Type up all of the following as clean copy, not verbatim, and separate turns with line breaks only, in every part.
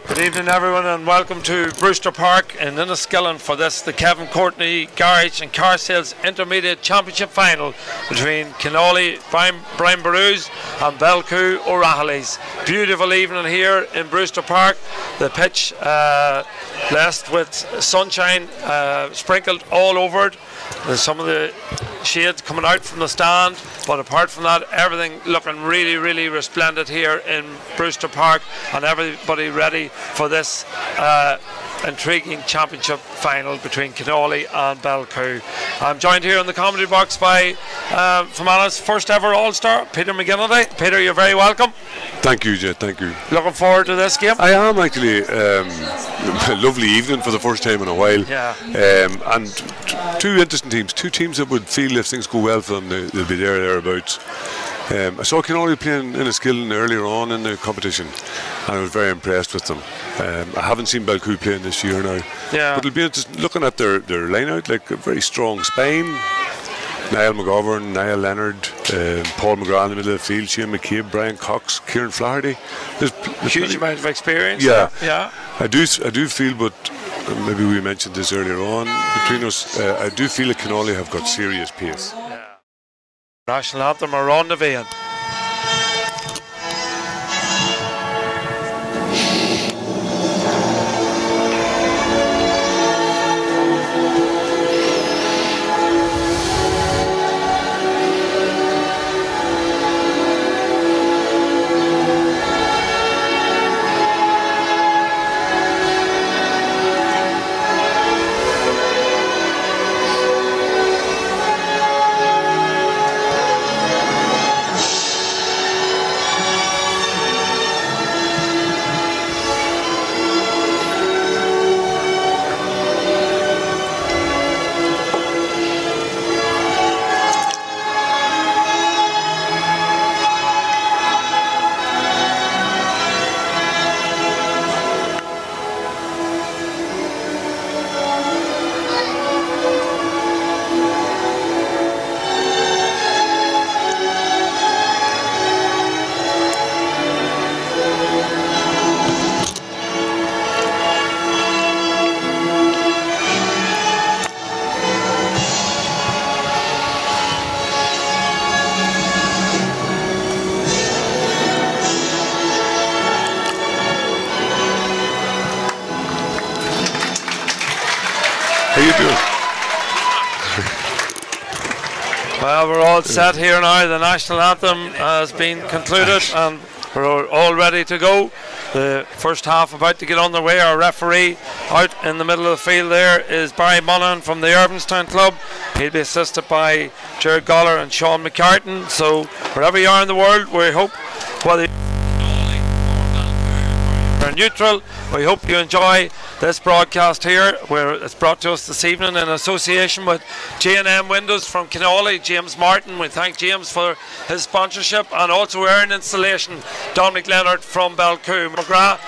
Good evening everyone and welcome to Brewster Park in Enniskillen for the Kevin Courtney Garage and Car Sales Intermediate Championship Final between Kinawley, Borus and Belcoo O'Rahilly's. Beautiful evening here in Brewster Park. The pitch blessed with sunshine sprinkled all over it. There's some of the shades coming out from the stand, but apart from that, everything looking really, really resplendent here in Brewster Park, and everybody ready for this intriguing championship final between Kinawley and Belcoo. I'm joined here in the comedy box by Fermanagh's first ever All-Star, Peter McGinnity. Peter, you're very welcome.
Thank you, Jed, thank you.
Looking forward to this game?
I am actually. A lovely evening for the first time in a while.
Yeah.
And two interesting teams, two teams that would feel if things go well for them, they'll be thereabouts. I saw Kinawley playing in Enniskillen earlier on in the competition, and I was very impressed with them. I haven't seen Belcoo playing this year now.
Yeah.
But it'll be interesting looking at their line out, like a very strong spine. Niall McGovern, Niall Leonard, Paul McGrath in the middle of the field, Shane McCabe, Brian Cox, Kieran Flaherty. There's
huge amount of experience.
Yeah.
Yeah.
I do feel, but maybe we mentioned this earlier on between us, I do feel that Kinawley have got serious pace.
Yeah. National anthem are on the vein.
How you doing?
Well, we're all set here now. The national anthem has been concluded and we're all ready to go. The first half about to get underway. Our referee out in the middle of the field there is Barry Monaghan from the Irvinstown Club. He'll be assisted by Jared Goller and Sean McCartan. So wherever you are in the world, we hope, whether you're neutral, we hope you enjoy this broadcast here, where it's brought to us this evening in association with J&M Windows from Kinawley, James Martin. We thank James for his sponsorship, and also Erin Installation, Dominic Leonard from Belcoo. McGrath,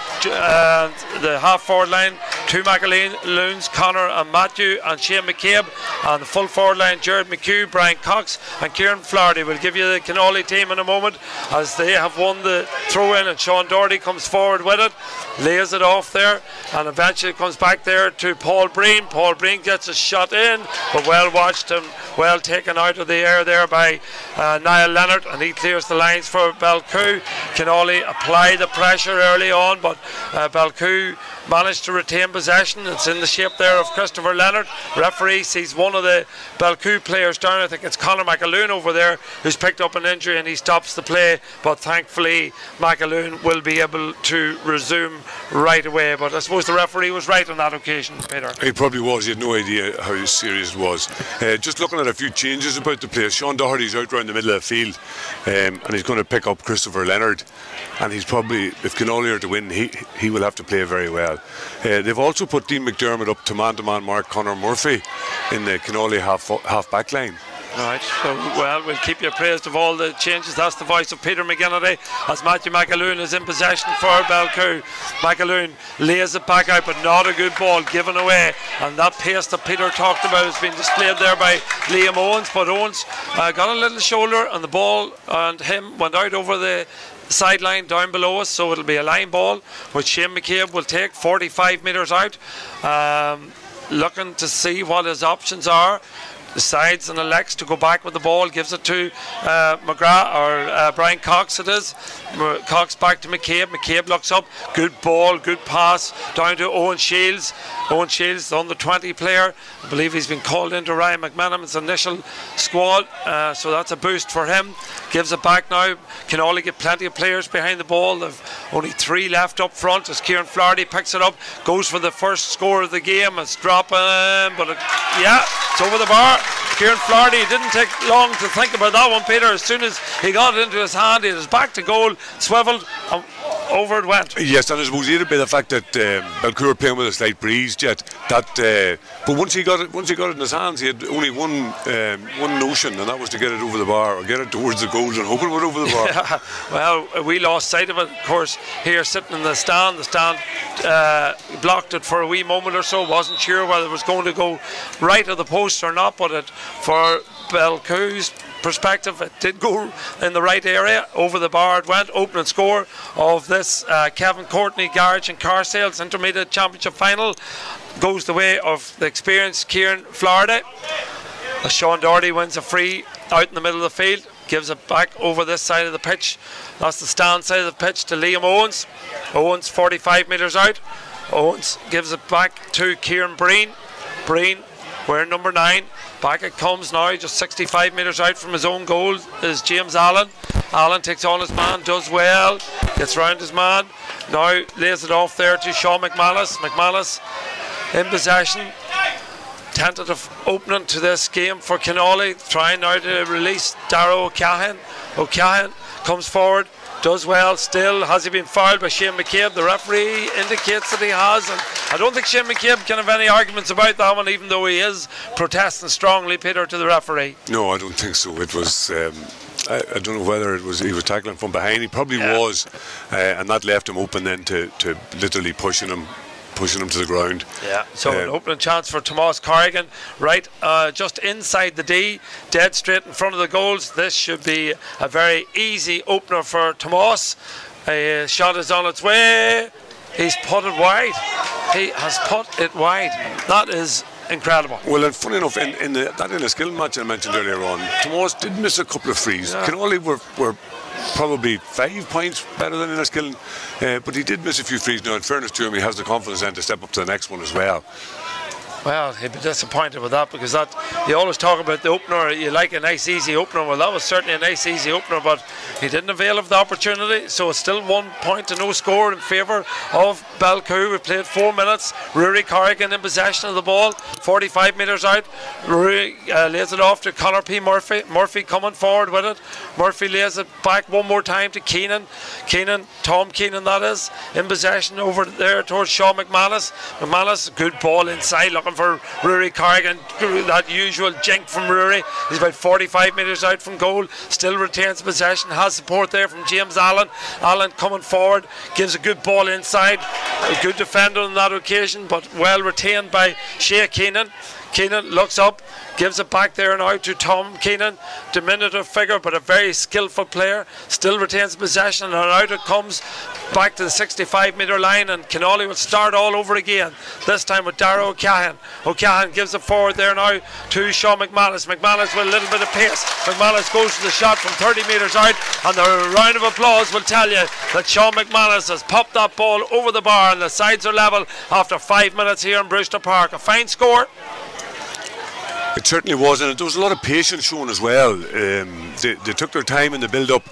the half forward line, two McAloons, Connor and Matthew, and Shane McCabe, and the full forward line, Jared McHugh, Brian Cox and Kieran Flaherty. We'll give you the Kinawley team in a moment, as they have won the throw-in, and Sean Doherty comes forward with it, lays it off there, and eventually comes back there to Paul Breen. Paul Breen gets a shot in, but well watched and well taken out of the air there by Niall Leonard, and he clears the lines for Belcoo. Kinawley apply the pressure early on, but Belcoo managed to retain possession. It's in the shape there of Christopher Leonard. Referee sees one of the Belcoo players down. I think it's Conor McAloon over there, who's picked up an injury, and he stops the play, but thankfully McAloon will be able to resume right away. But I suppose the referee was right on that occasion, Peter.
He probably was. He had no idea how serious it was. Just looking at a few changes about the place, Sean Doherty's out around the middle of the field, and he's going to pick up Christopher Leonard, and he's probably, if Kinawley are to win, he will have to play very well. They've also put Dean McDermott up to man mark Conor Murphy in the Kinawley half back line.
Right, so well, we'll keep you appraised of all the changes. That's the voice of Peter McGinnity as Matthew McAloon is in possession for Belcoo. McAloon lays it back out, but not a good ball given away, and that pace that Peter talked about has been displayed there by Liam Owens, but Owens got a little shoulder, and the ball and him went out over the sideline down below us, so it'll be a line ball which Shane McCabe will take 45 metres out, looking to see what his options are. Decides and elects to go back with the ball, gives it to McGrath, or Brian Cox it is. Cox back to McCabe. McCabe looks up, good ball, good pass down to Owen Shields. Owen Shields, the under 20 player, I believe he's been called into Ryan McManaman's initial squad, so that's a boost for him. Gives it back now. Kinawley get plenty of players behind the ball. They've only 3 left up front as Kieran Flaherty picks it up, goes for the first score of the game. It's dropping, but it's over the bar. Kieran Flaherty didn't take long to think about that one, Peter. As soon as he got it into his hand, he had his back to goal, swiveled, and over it went.
Yes, and I suppose aided by the fact that Belcoo were playing with a slight breeze jet. But once he got it in his hands, he had only one notion, and that was to get it over the bar, or get it towards the goal and hope it went over the bar.
Yeah, well, we lost sight of it, of course, here sitting in the stand. The stand blocked it for a wee moment or so. Wasn't sure whether it was going to go right of the post or not, but for Belcoo's perspective, it did go in the right area. Over the bar it went. Opening score of this Kevin Courtney Garage and Car Sales Intermediate Championship Final goes the way of the experienced Kieran Flaherty. Sean Doherty wins a free out in the middle of the field, gives it back over this side of the pitch. That's the stand side of the pitch to Liam Owens. Owens 45 metres out. Owens gives it back to Kieran Breen. Breen wearing number 9. Back it comes now, just 65 metres out from his own goal is James Allen. Allen takes on his man, does well, gets round his man, now lays it off there to Sean McManus. McManus in possession. Tentative opening to this game for Kinawley, trying now to release Darragh O'Cahan. O'Cahan comes forward, does well still. Has he been fouled by Shane McCabe? The referee indicates that he has, and I don't think Shane McCabe can have any arguments about that one, even though he is protesting strongly, Peter, to the referee.
No, I don't think so. It was I don't know whether it was he was tackling from behind. He probably was, and that left him open then to literally pushing him to the ground. Yeah, so
an opening chance for Tomás Corrigan, right just inside the D, dead straight in front of the goals. This should be a very easy opener for Tomás. Shot is on its way. He's put it wide. He has put it wide. That is incredible.
Well, and funny enough, in that Enniskillen match I mentioned earlier on, Tomás did miss a couple of frees. Kinawley were probably 5 points better than Enniskillen, but he did miss a few frees. Now, in fairness to him, he has the confidence then to step up to the next one as well.
Well, he'd be disappointed with that, because that, you always talk about the opener, you like a nice easy opener. Well, that was certainly a nice easy opener, but he didn't avail of the opportunity, so it's still 1 point to no score in favour of Belcoo. We played 4 minutes. Rory Corrigan in possession of the ball, 45 metres out. Rory lays it off to Conor P. Murphy. Murphy coming forward with it. Murphy lays it back one more time to Keenan. Tom Keenan that is, in possession over there towards Sean McManus. McManus, good ball inside, looking for Rory Corrigan. That usual jink from Rory. He's about 45 metres out from goal, still retains possession, has support there from James Allen. Allen coming forward, gives a good ball inside. A good defender on that occasion, but well retained by Shea Keenan. Keenan looks up, gives it back there now to Tom Keenan. Diminutive figure, but a very skillful player. Still retains possession, and out it comes back to the 65-metre line, and Kinawley will start all over again. This time with Dara O'Cahan. O'Cahan gives it forward there now to Sean McManus. McManus with a little bit of pace. McManus goes to the shot from 30 metres out, and the round of applause will tell you that Sean McManus has popped that ball over the bar, and the sides are level after 5 minutes here in Brewster Park. A fine score.
It certainly was, and there was a lot of patience shown as well. They took their time in the build-up,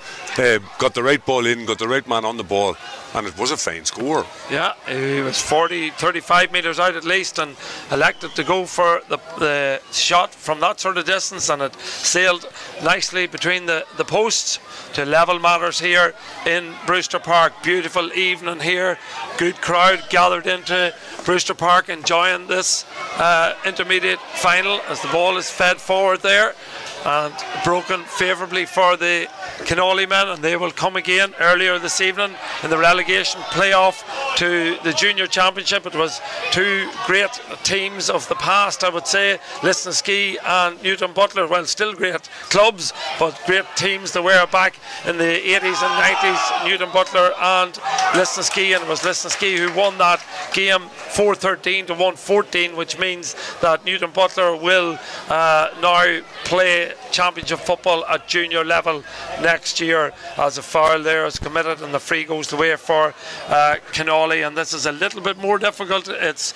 got the right ball in, got the right man on the ball, and it was a fine score.
Yeah, he was 35 metres out at least, and elected to go for the shot from that sort of distance, and it sailed nicely between the posts to level matters here in Brewster Park. Beautiful evening here, good crowd gathered into Brewster Park enjoying this intermediate final as the ball is fed forward there, and broken favourably for the Kinawley men, and they will come again earlier this evening in the relegation playoff to the junior championship. It was two great teams of the past, I would say, Lisnaskea and Newton Butler. Well, still great clubs, but great teams that were back in the 80s and 90s, Newton Butler and Lisnaskea, and it was Lisnaskea who won that game 4-13 to 1-14, which means that Newton Butler will now play championship football at junior level next year, as a foul there is committed and the free goes the way for Kinawley. And this is a little bit more difficult. It's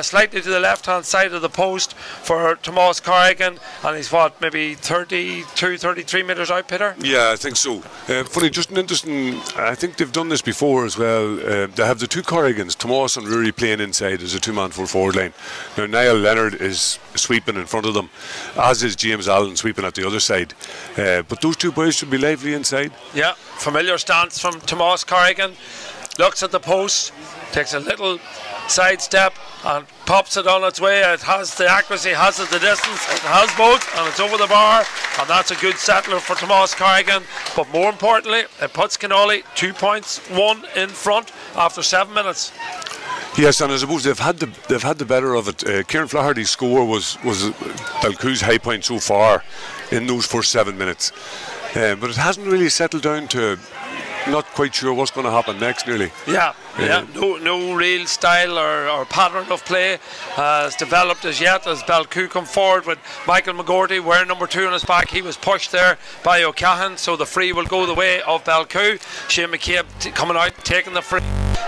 slightly to the left hand side of the post for Tomas Corrigan, and he's what, maybe 33 metres out, Peter?
Yeah, I think so. Funny, just an interesting, I think they've done this before as well. They have the two Corrigans, Tomas and Rory, playing inside as a two-man full forward line. Now Niall Leonard is sweeping in front of them, as is James Allen sweeping at the other side, but those two boys should be lively inside. Yeah,
familiar stance from Tomas Corrigan. Looks at the post, takes a little side step and pops it on its way. It has the accuracy, has it the distance, it has both, and it's over the bar, and that's a good settler for Tomas Corrigan. But more importantly, it puts Kinawley 2 points, one in front after 7 minutes.
Yes, and I suppose they've had the better of it. Kieran Flaherty's score was Belcoo's high point so far in those first 7 minutes, but it hasn't really settled down to not quite sure what's going to happen next, nearly.
Yeah. No real style or pattern of play has developed as yet, as Belcoo come forward with Michael McGinnity wearing number 2 on his back. He was pushed there by O'Cahan, so the free will go the way of Belcoo. Shane McCabe coming out, taking the free.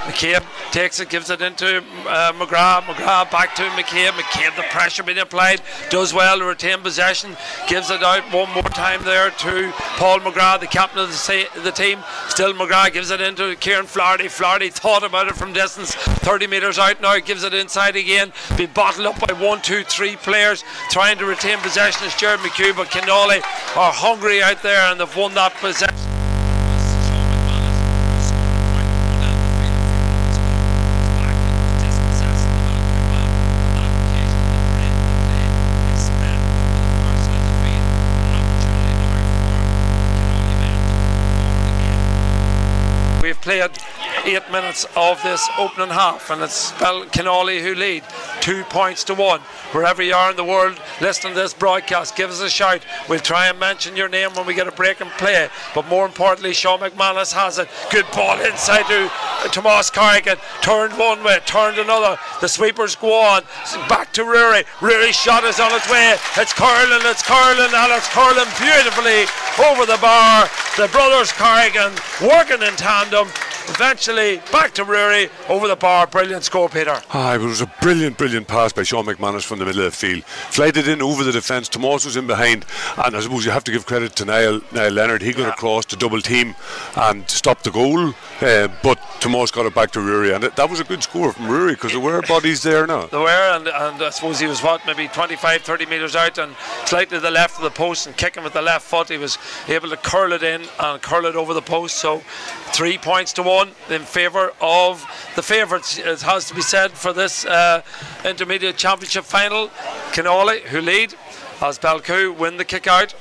McCabe takes it, gives it into McGrath. McGrath back to McCabe. McCabe, the pressure being applied, does well to retain possession, gives it out one more time there to Paul McGrath, the captain of the team. Still McGrath gives it into Kieran Flaherty. Flaherty thought about it from distance, 30 metres out now, gives it inside again, being bottled up by 1, 2, 3 players trying to retain possession as Jared McHugh, but Kinawley are hungry out there and they've won that possession. We've played 8 minutes of this opening half, and it's Kinawley who lead 2 points to 1. Wherever you are in the world listening to this broadcast, give us a shout. We'll try and mention your name when we get a break and play, but more importantly, Sean McManus has it. Good ball inside to Tomas Corrigan, turned one way, turned another. The sweepers go on, back to Rory. Rory's shot is on its way. It's curling, and it's curling beautifully over the bar. The brothers Corrigan working in tandem. Eventually back to Rory over the bar. Brilliant score, Peter.
It was a brilliant pass by Sean McManus from the middle of the field. Flighted in over the defence. Tomas was in behind, and I suppose you have to give credit to Niall Leonard. He got across to double team and stopped the goal, but Tomas got it back to Rory, and that was a good score from Rory because there were bodies there now.
There were, and I suppose he was maybe 25-30 metres out and slightly to the left of the post and kicking with the left foot. He was able to curl it in and curl it over the post. So 3 points to 1 in favour of the favourites, it has to be said, for this intermediate championship final. Kinawley, who lead as Belcoo win the kick out,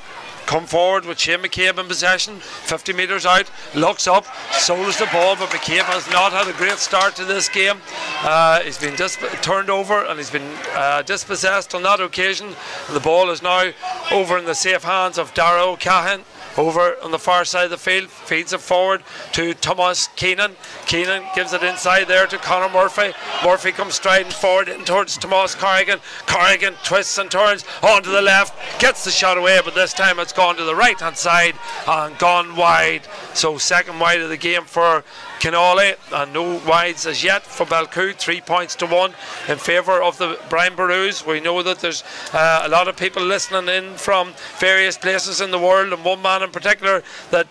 come forward with Shane McCabe in possession, 50 metres out, looks up, solos the ball, but McCabe has not had a great start to this game. He's been turned over and he's been dispossessed on that occasion. The ball is now over in the safe hands of Dara O'Cahan. Over on the far side of the field, feeds it forward to Thomas Keenan. Keenan gives it inside there to Conor Murphy. Murphy comes striding forward in towards Tomas Corrigan. Corrigan twists and turns onto the left, gets the shot away, but this time it's gone to the right hand side and gone wide. So second wide of the game for Kinawley, and no wides as yet for Belcoo. 3 points to 1 in favour of the Brian Borus. We know that there's a lot of people listening in from various places in the world, and one man in particular that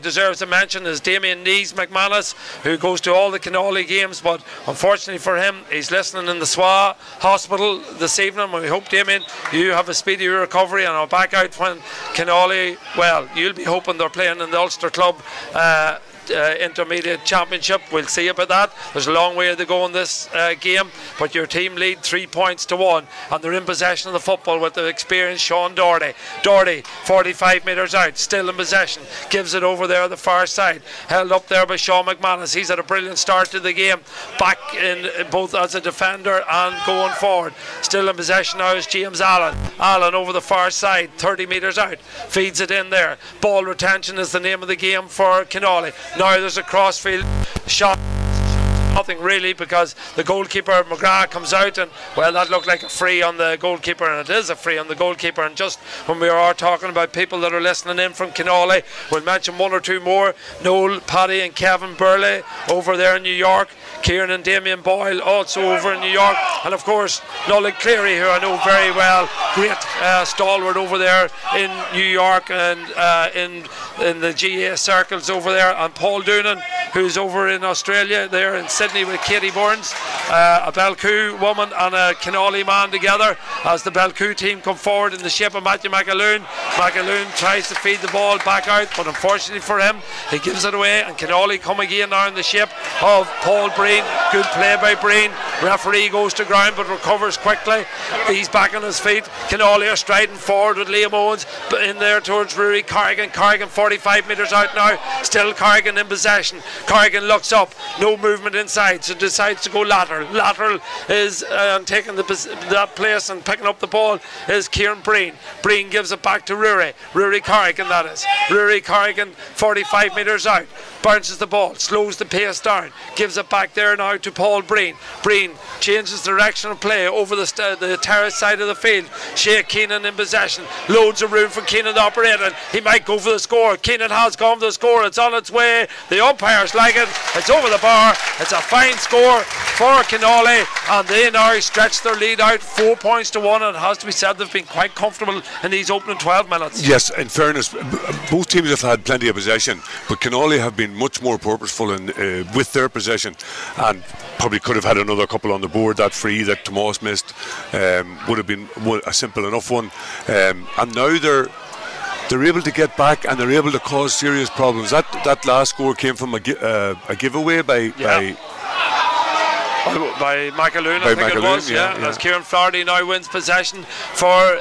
deserves a mention is Damien Nees McManus, who goes to all the Kinawley games, but unfortunately for him, he's listening in the SWA hospital this evening. We hope, Damien, you have a speedy recovery and are back out when Kinawley, well, you'll be hoping they're playing in the Ulster Club intermediate championship. We'll see about that. There's a long way to go in this game, but your team lead 3 points to 1, and they're in possession of the football with the experienced Sean Doherty. Doherty, 45 metres out, still in possession, gives it over there on the far side, held up there by Sean McManus. He's had a brilliant start to the game, back in both as a defender and going forward. Still in possession now is James Allen. Allen over the far side, 30 metres out, feeds it in there. Ball retention is the name of the game for Kinawley. Now there's a crossfield shot. Nothing really, because the goalkeeper McGrath comes out, and well, that looked like a free on the goalkeeper, and it is a free on the goalkeeper. And just when we are talking about people that are listening in from Kinawley, we'll mention one or two more. Noel, Paddy and Kevin Burley over there in New York. Kieran and Damien Boyle also over in New York, and of course Nolan Cleary, who I know very well, great stalwart over there in New York and in the GA circles over there, and Paul Doonan, who's over in Australia there in Sydney with Katie Burns, a Belcoo woman and a Kinawley man together as the Belcoo team come forward in the shape of Matthew McAloon. McAloon tries to feed the ball back out, but unfortunately for him, he gives it away, and Kinawley come again now in the shape of Paul Breen. Good play by Breen. Referee goes to ground but recovers quickly. He's back on his feet. Kinawley are striding forward with Liam Owens in there towards Rory Corrigan. Corrigan 45 metres out now. Still Corrigan in possession. Corrigan looks up. No movement inside, so decides to go lateral. Lateral is taking that place and picking up the ball is Kieran Breen. Breen gives it back to Rory. Rory Corrigan, that is. Rory Corrigan 45 metres out. Bounces the ball, slows the pace down, gives it back there now to Paul Breen. Breen changes direction of play over the terrace side of the field. Shea Keenan in possession, loads of room for Keenan to operate, and he might go for the score. Keenan has gone for the score, it's on its way, the umpires like it, it's over the bar, it's a fine score for Kinawley, and they now stretch their lead out 4 points to 1, and it has to be said they've been quite comfortable in these opening 12 minutes.
Yes, in fairness, both teams have had plenty of possession, but Kinawley have been much more purposeful with their possession, and probably could have had another couple on the board. That free that Tomas missed would have been a simple enough one, and now they're able to get back and they're able to cause serious problems. That last score came from a giveaway by
McAloon, I think it was, as Kieran Flaherty now wins possession for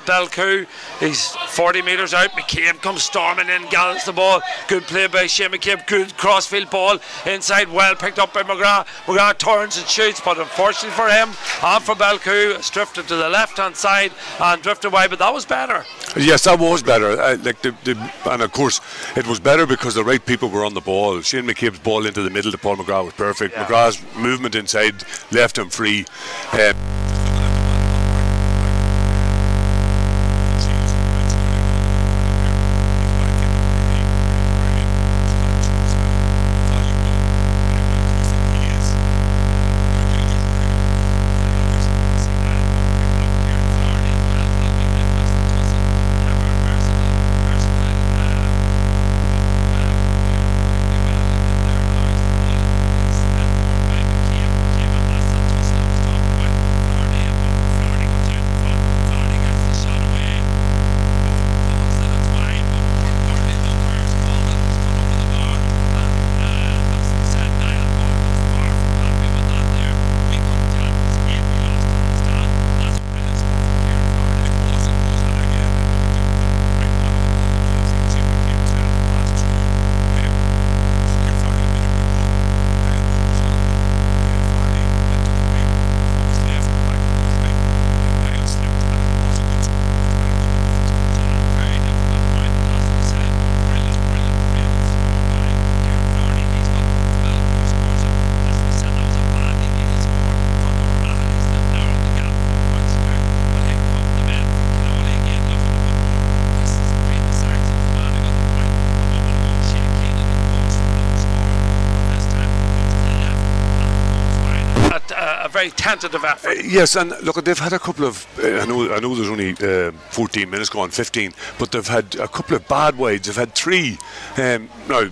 Belcoo. He's 40 metres out. McCabe comes storming in, gallops the ball. Good play by Shane McCabe. Good crossfield ball inside, well picked up by McGrath. McGrath turns and shoots, but unfortunately for him and for Belcoo, it's drifted to the left hand side and drifted wide, but that was better.
Yes, that was better. And of course it was better because the right people were on the ball. Shane McCabe's ball into the middle to Paul McGrath was perfect. McGrath's movement inside left him free.
a very tentative effort.
Yes, and look, they've had a couple of. I know there's only 14 minutes gone, 15, but they've had a couple of bad wides. They've had 3. Now,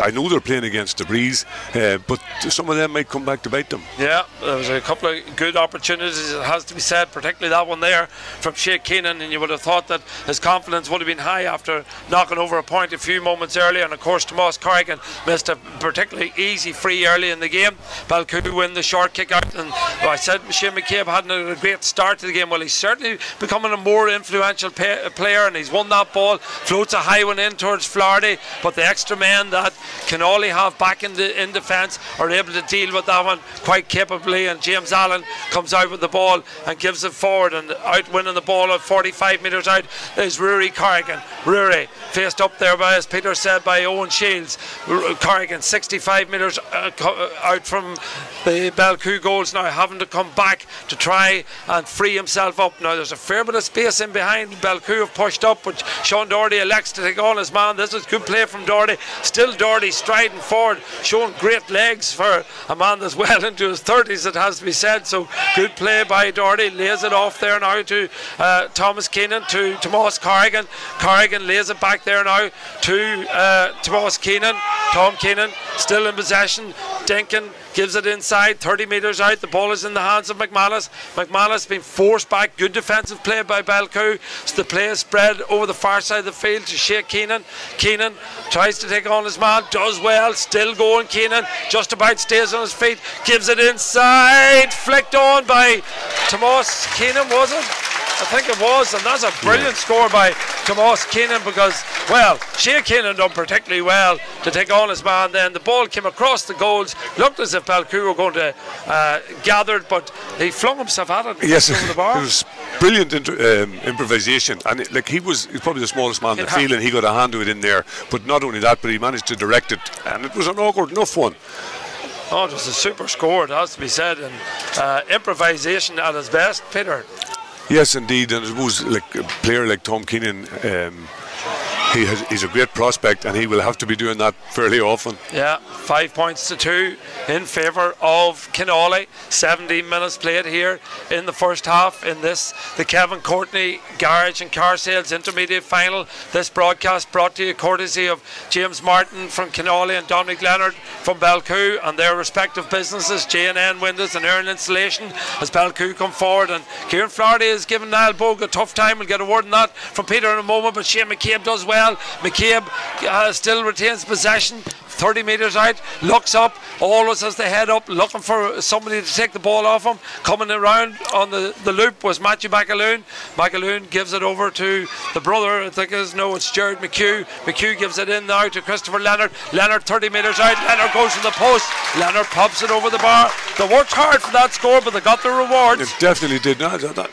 I know they're playing against the breeze, but some of them might come back to bite them.
Yeah, there was a couple of good opportunities, it has to be said, particularly that one there from Shea Keenan, and you would have thought that his confidence would have been high after knocking over a point a few moments earlier. And of course Tomas Corrigan missed a particularly easy free early in the game. Belcoo win the short kick out, and I said Shane McCabe hadn't a great start to the game. Well, he's certainly becoming a more influential player, and he's won that ball, floats a high one in towards Flaherty, but the extra men that Kinawley have back in defence are able to deal with that one quite capably, and James Allen comes out with the ball and gives it forward, and out winning the ball at 45 metres out is Rory Corrigan. Rory faced up there by, as Peter said, by Owen Shields. Corrigan 65 metres out from the Belcoo goals now, having to come back to try and free himself up. Now there's a fair bit of space in behind. Belcoo have pushed up, but Sean Doherty elects to take on his man. This is good play from Doherty. Still Doherty striding forward, showing great legs for a man that's well into his 30s, it has to be said. So good play by Doherty, lays it off there now to Thomas Keenan, to Tomas Corrigan. Corrigan lays it back there now to Tomas Keenan. Tom Keenan still in possession. Dinkin gives it inside, 30 metres out. The ball is in the hands of McManus. McManus being forced back. Good defensive play by Belcoo. So the play is spread over the far side of the field to Shea Keenan. Keenan tries to take on his man, does well, still going. Keenan just about stays on his feet, gives it inside, flicked on by Tomas Keenan, was it? I think it was, and that's a brilliant score by Tomas Keenan, because, well, Shea Keenan done particularly well to take on his man. Then the ball came across the goals, looked as if Belcoo were going to gather it, but he flung himself at it.
Yes,
over the bar.
It was brilliant improvisation, and he's probably the smallest man in the field, and he got a hand to it in there. But not only that, but he managed to direct it, and it was an awkward enough one.
Oh, it was a super score, it has to be said, and improvisation at its best, Peter.
Yes, indeed, and I suppose like a player like Tom Keenan, he's a great prospect, and he will have to be doing that fairly often.
Yeah, 5 points to 2 in favour of Kinawley. 17 minutes played here in the first half in this, the Kevin Courtney Garage and Car Sales Intermediate Final. This broadcast brought to you courtesy of James Martin from Kinawley and Dominic Leonard from Belcoo and their respective businesses, J&N Windows and Earn Installation, as Belcoo come forward. And Kieran Flaherty is giving Niall Bogue a tough time. We'll get a word on that from Peter in a moment, but Shane McCabe does well. McCabe still retains possession, 30 metres out, looks up, always has the head up, looking for somebody to take the ball off him. Coming around on the loop was Matthew McAloon. McAloon gives it over to the brother, I think it's Jared McHugh. McHugh gives it in now to Christopher Leonard. Leonard 30 metres out, Leonard goes to the post, Leonard pops it over the bar. They worked hard for that score, but they got the rewards.
It definitely did.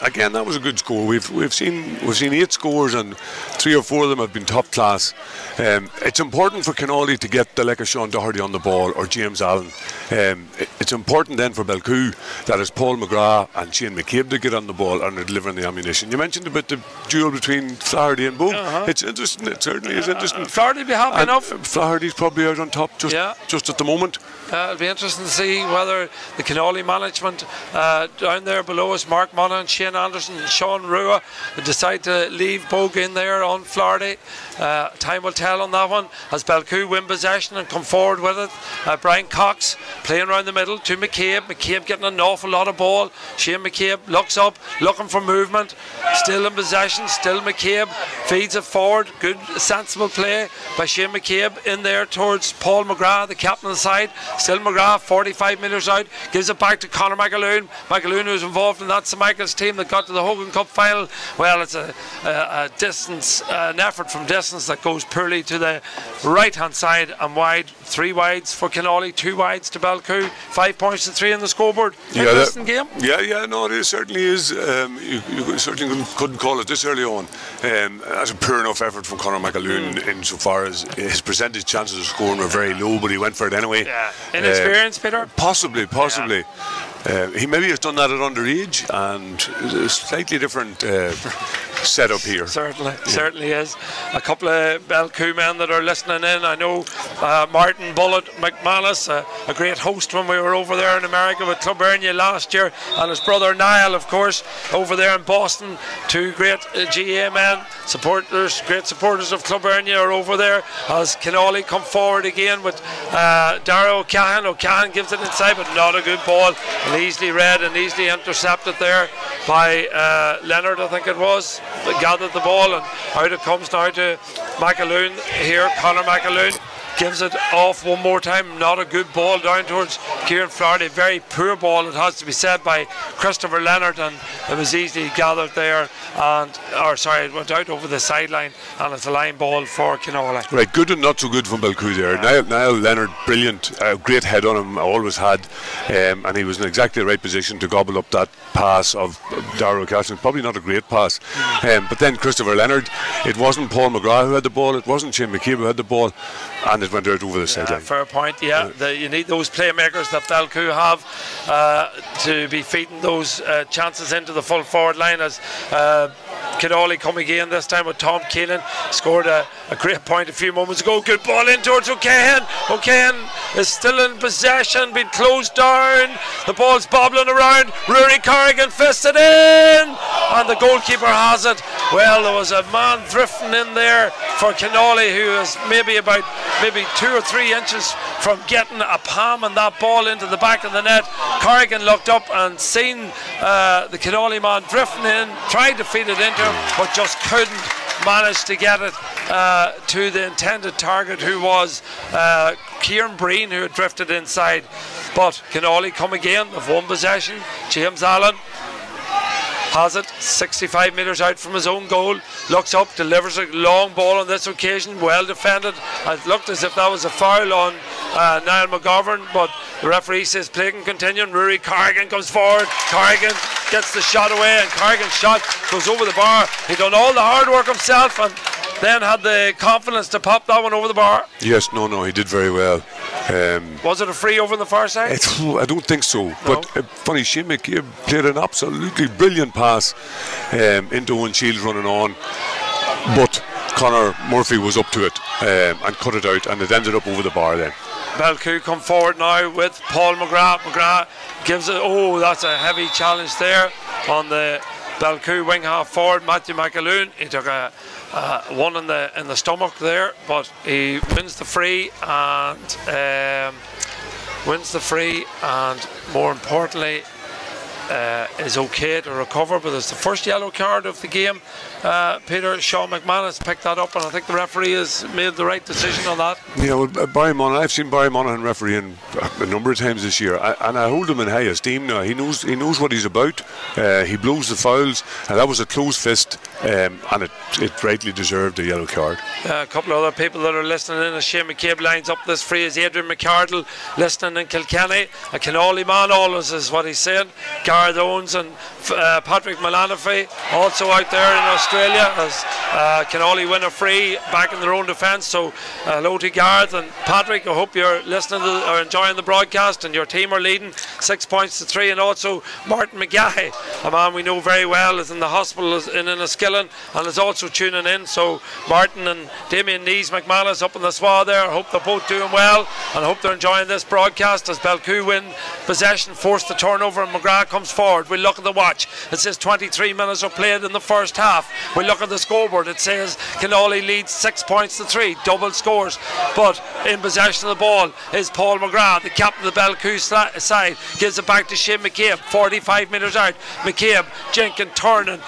Again, that was a good score. We've seen 8 scores, and 3 or 4 of them have been top class. It's important for Kinawley to get the like of Sean Doherty on the ball, or James Allen. It's important then for Belcoo that it's Paul McGrath and Shane McCabe to get on the ball and are delivering the ammunition. You mentioned about the duel between Flaherty and Bogue. It's interesting. It certainly is interesting.
Flaherty be happy enough.
Flaherty's probably out on top just at the moment.
It'll be interesting to see whether the Kinawley management down there below us, Mark Monaghan, Shane Anderson and Sean Rua, decide to leave Bogue in there on Flaherty. Time will tell on that one, as Belcoo win possession and come forward with it. Brian Cox playing around the middle to McCabe. McCabe getting an awful lot of ball. Shane McCabe looks up, looking for movement, still in possession, still McCabe feeds it forward. Good sensible play by Shane McCabe in there towards Paul McGrath, the captain of the side. Still McGrath, 45 metres out, gives it back to Conor McAloon. McAloon, who's involved in that St Michael's team that got to the Hogan Cup final. Well, it's a distance, an effort from distance that goes poorly to the right hand side and wide. 3 wides for Kinawley, 2 wides to Belcoo. 5 points to 3 in the scoreboard. Interesting game.
No, it certainly is. You certainly couldn't call it this early on. That's a poor enough effort from Conor McAloon insofar as his percentage chances of scoring were very low, but he went for it anyway.
Yeah. Inexperience, Peter?
Possibly. Yeah. He maybe has done that at underage, and a slightly different set up here.
Certainly is. A couple of Belcoo men that are listening in. I know Martin Bullet McManus, a great host when we were over there in America with Club Ernia last year, and his brother Niall, of course, over there in Boston. Two great GA men, great supporters of Club Ernia are over there as Kinawley come forward again with Dara O'Cahan. O'Cahan gives it inside, but not a good ball, and easily read and easily intercepted there by Leonard, I think it was, that gathered the ball, and out it comes now to McAloon here. Conor McAloon gives it off one more time. Not a good ball down towards Kieran Flaherty. Very poor ball, it has to be said, by Christopher Leonard, and it was easily gathered there, and it went out over the sideline, and it's a line ball for Kinawley.
Right, good and not so good from Belcoo there. Niall Leonard, brilliant, great head on him, always had, and he was in exactly the right position to gobble up that pass of Darragh O'Cassin. Probably not a great pass, but then Christopher Leonard, it wasn't Paul McGrath who had the ball, it wasn't Shane McCabe who had the ball, and it went out over the sideline.
Fair point, you need those playmakers that Belcoo have to be feeding those chances into the full forward line, as Kinawley come again, this time with Tom Keenan. Scored a great point a few moments ago. Good ball in towards O'Cahan. O'Cahan is still in possession, been closed down. The ball's bobbling around. Rory Corrigan fists it in, and the goalkeeper has it. Well, there was a man drifting in there for Kinawley who is maybe 2 or 3 inches from getting a palm on that ball into the back of the net. Corrigan looked up and seen the Kinawley man drifting in, tried to feed it into him, but just couldn't manage to get it to the intended target, who was Kieran Breen, who had drifted inside. But Kinawley come again, they've won possession. James Allen has it 65 metres out from his own goal, looks up, delivers a long ball on this occasion, well defended. It looked as if that was a foul on Niall McGovern, but the referee says play can continue, and Rory Corrigan comes forward. Corrigan gets the shot away, and Corrigan's shot goes over the bar. He done all the hard work himself, and then had the confidence to pop that one over the bar.
Yes, no, he did very well.
Was it a free over on the far side?
I don't think so.
No.
But funny, Shane McCabe played an absolutely brilliant pass into Owen Shields running on, but Conor Murphy was up to it and cut it out, and it ended up over the bar then.
Belcoo come forward now with Paul McGrath. McGrath gives it, that's a heavy challenge there on the Belcoo wing half forward, Matthew McAloon. He took a one in the stomach there, but he wins the free, and more importantly is okay to recover. But it's the first yellow card of the game. Peter, Sean McManus picked that up, and I think the referee has made the right decision on that.
Yeah, well, Barry Monaghan, I've seen Barry Monaghan refereeing a number of times this year, and I hold him in high esteem now. He knows what he's about. He blows the fouls, and that was a close fist, and it rightly deserved a yellow card.
A couple of other people that are listening in as Shane McCabe lines up this free is Adrian McCardle, listening in Kilkenny. A Kinawley man always is what he's saying. Gareth Owens and Patrick Malanafe also out there in Australia as Kinawley win a free back in their own defence. So hello to Gareth and Patrick. I hope you're listening or enjoying the broadcast, and your team are leading 6 points to 3. And also Martin McGahy, a man we know very well, is in the hospital in Enniskillen and is also tuning in. So Martin and Damien Nees McManus up in the swa there, I hope they're both doing well, and I hope they're enjoying this broadcast as Belcoo win possession, force the turnover, and McGrath comes forward. We look at the watch, it says 23 minutes are played in the first half. We look at the scoreboard, it says Kinawley leads 6 points to 3, double scores, but in possession of the ball is Paul McGrath, the captain of the Belcoo side, gives it back to Shane McCabe, 45 metres out. McCabe, Jenkins turning,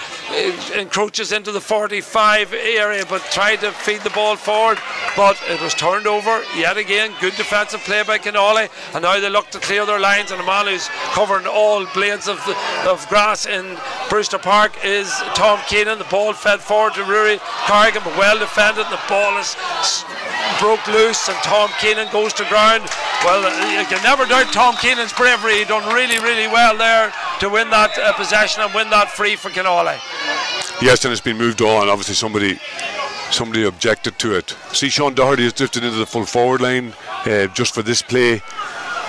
encroaches into the 45 area, but tried to feed the ball forward, but it was turned over yet again. Good defensive play by Kinawley, and now they look to clear their lines, and a man who's covering all blades of grass in Brewster Park is Tom Keenan. The ball fed forward to Rory Corrigan, but well defended, and the ball is broke loose, and Tom Keenan goes to ground. Well, you can never doubt Tom Keenan's bravery. He done really well there to win that possession and win that free for Kinawley.
Yes, and it's been moved on. Obviously somebody objected to it. See, Sean Doherty has drifted into the full forward line just for this play.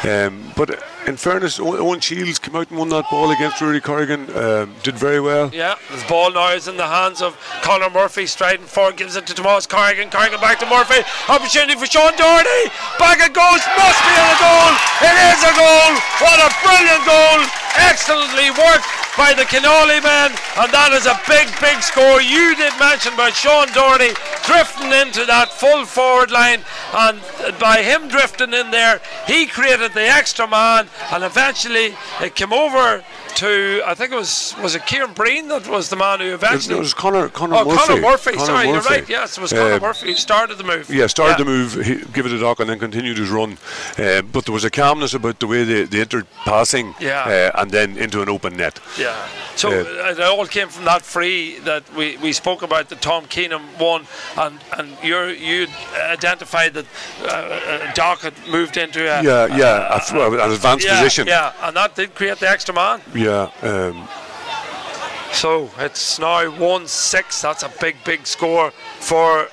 But in fairness, Owen Shields came out and won that ball against Rory Corrigan, did very well.
Yeah, this ball now is in the hands of Conor Murphy, striding forward, gives it to Tomas Corrigan. Corrigan back to Murphy, opportunity for Sean Doherty, back it goes, must be a goal, it is a goal, what a brilliant goal, excellently worked by the Kinawley men, and that is a big score. You did mention about Sean Doherty drifting into that full forward line, and by him drifting in there, he created the extra man, and eventually it came over to, I think it was it Kieran Breen that was the man who eventually...
It was Conor Murphy.
Conor Murphy, sorry,
Murphy.
You're right, yes, it was Conor Murphy who started the move.
Yeah, the move, give it a knock and then continued his run. But there was a calmness about the way they entered passing, and then into an open net. Yeah,
so it all came from that free that we spoke about, that Tom Keenan won, and you identified that Doc had moved into an advanced position. Yeah, and that did create the extra man.
Yeah.
So it's now 1-6. That's a big score for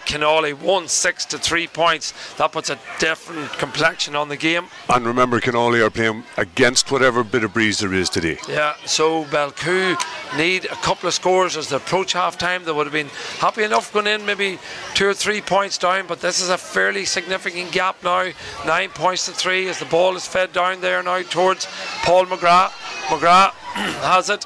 Kinawley. 1-6 to 3 points. That puts a different complexion on the game.
And remember, Kinawley are playing against whatever bit of breeze there is today.
Yeah, so Belcoo need a couple of scores as they approach half time. They would have been happy enough going in maybe 2 or 3 points down, but this is a fairly significant gap now. 9 points to 3 as the ball is fed down there now towards Paul McGrath. McGrath has it,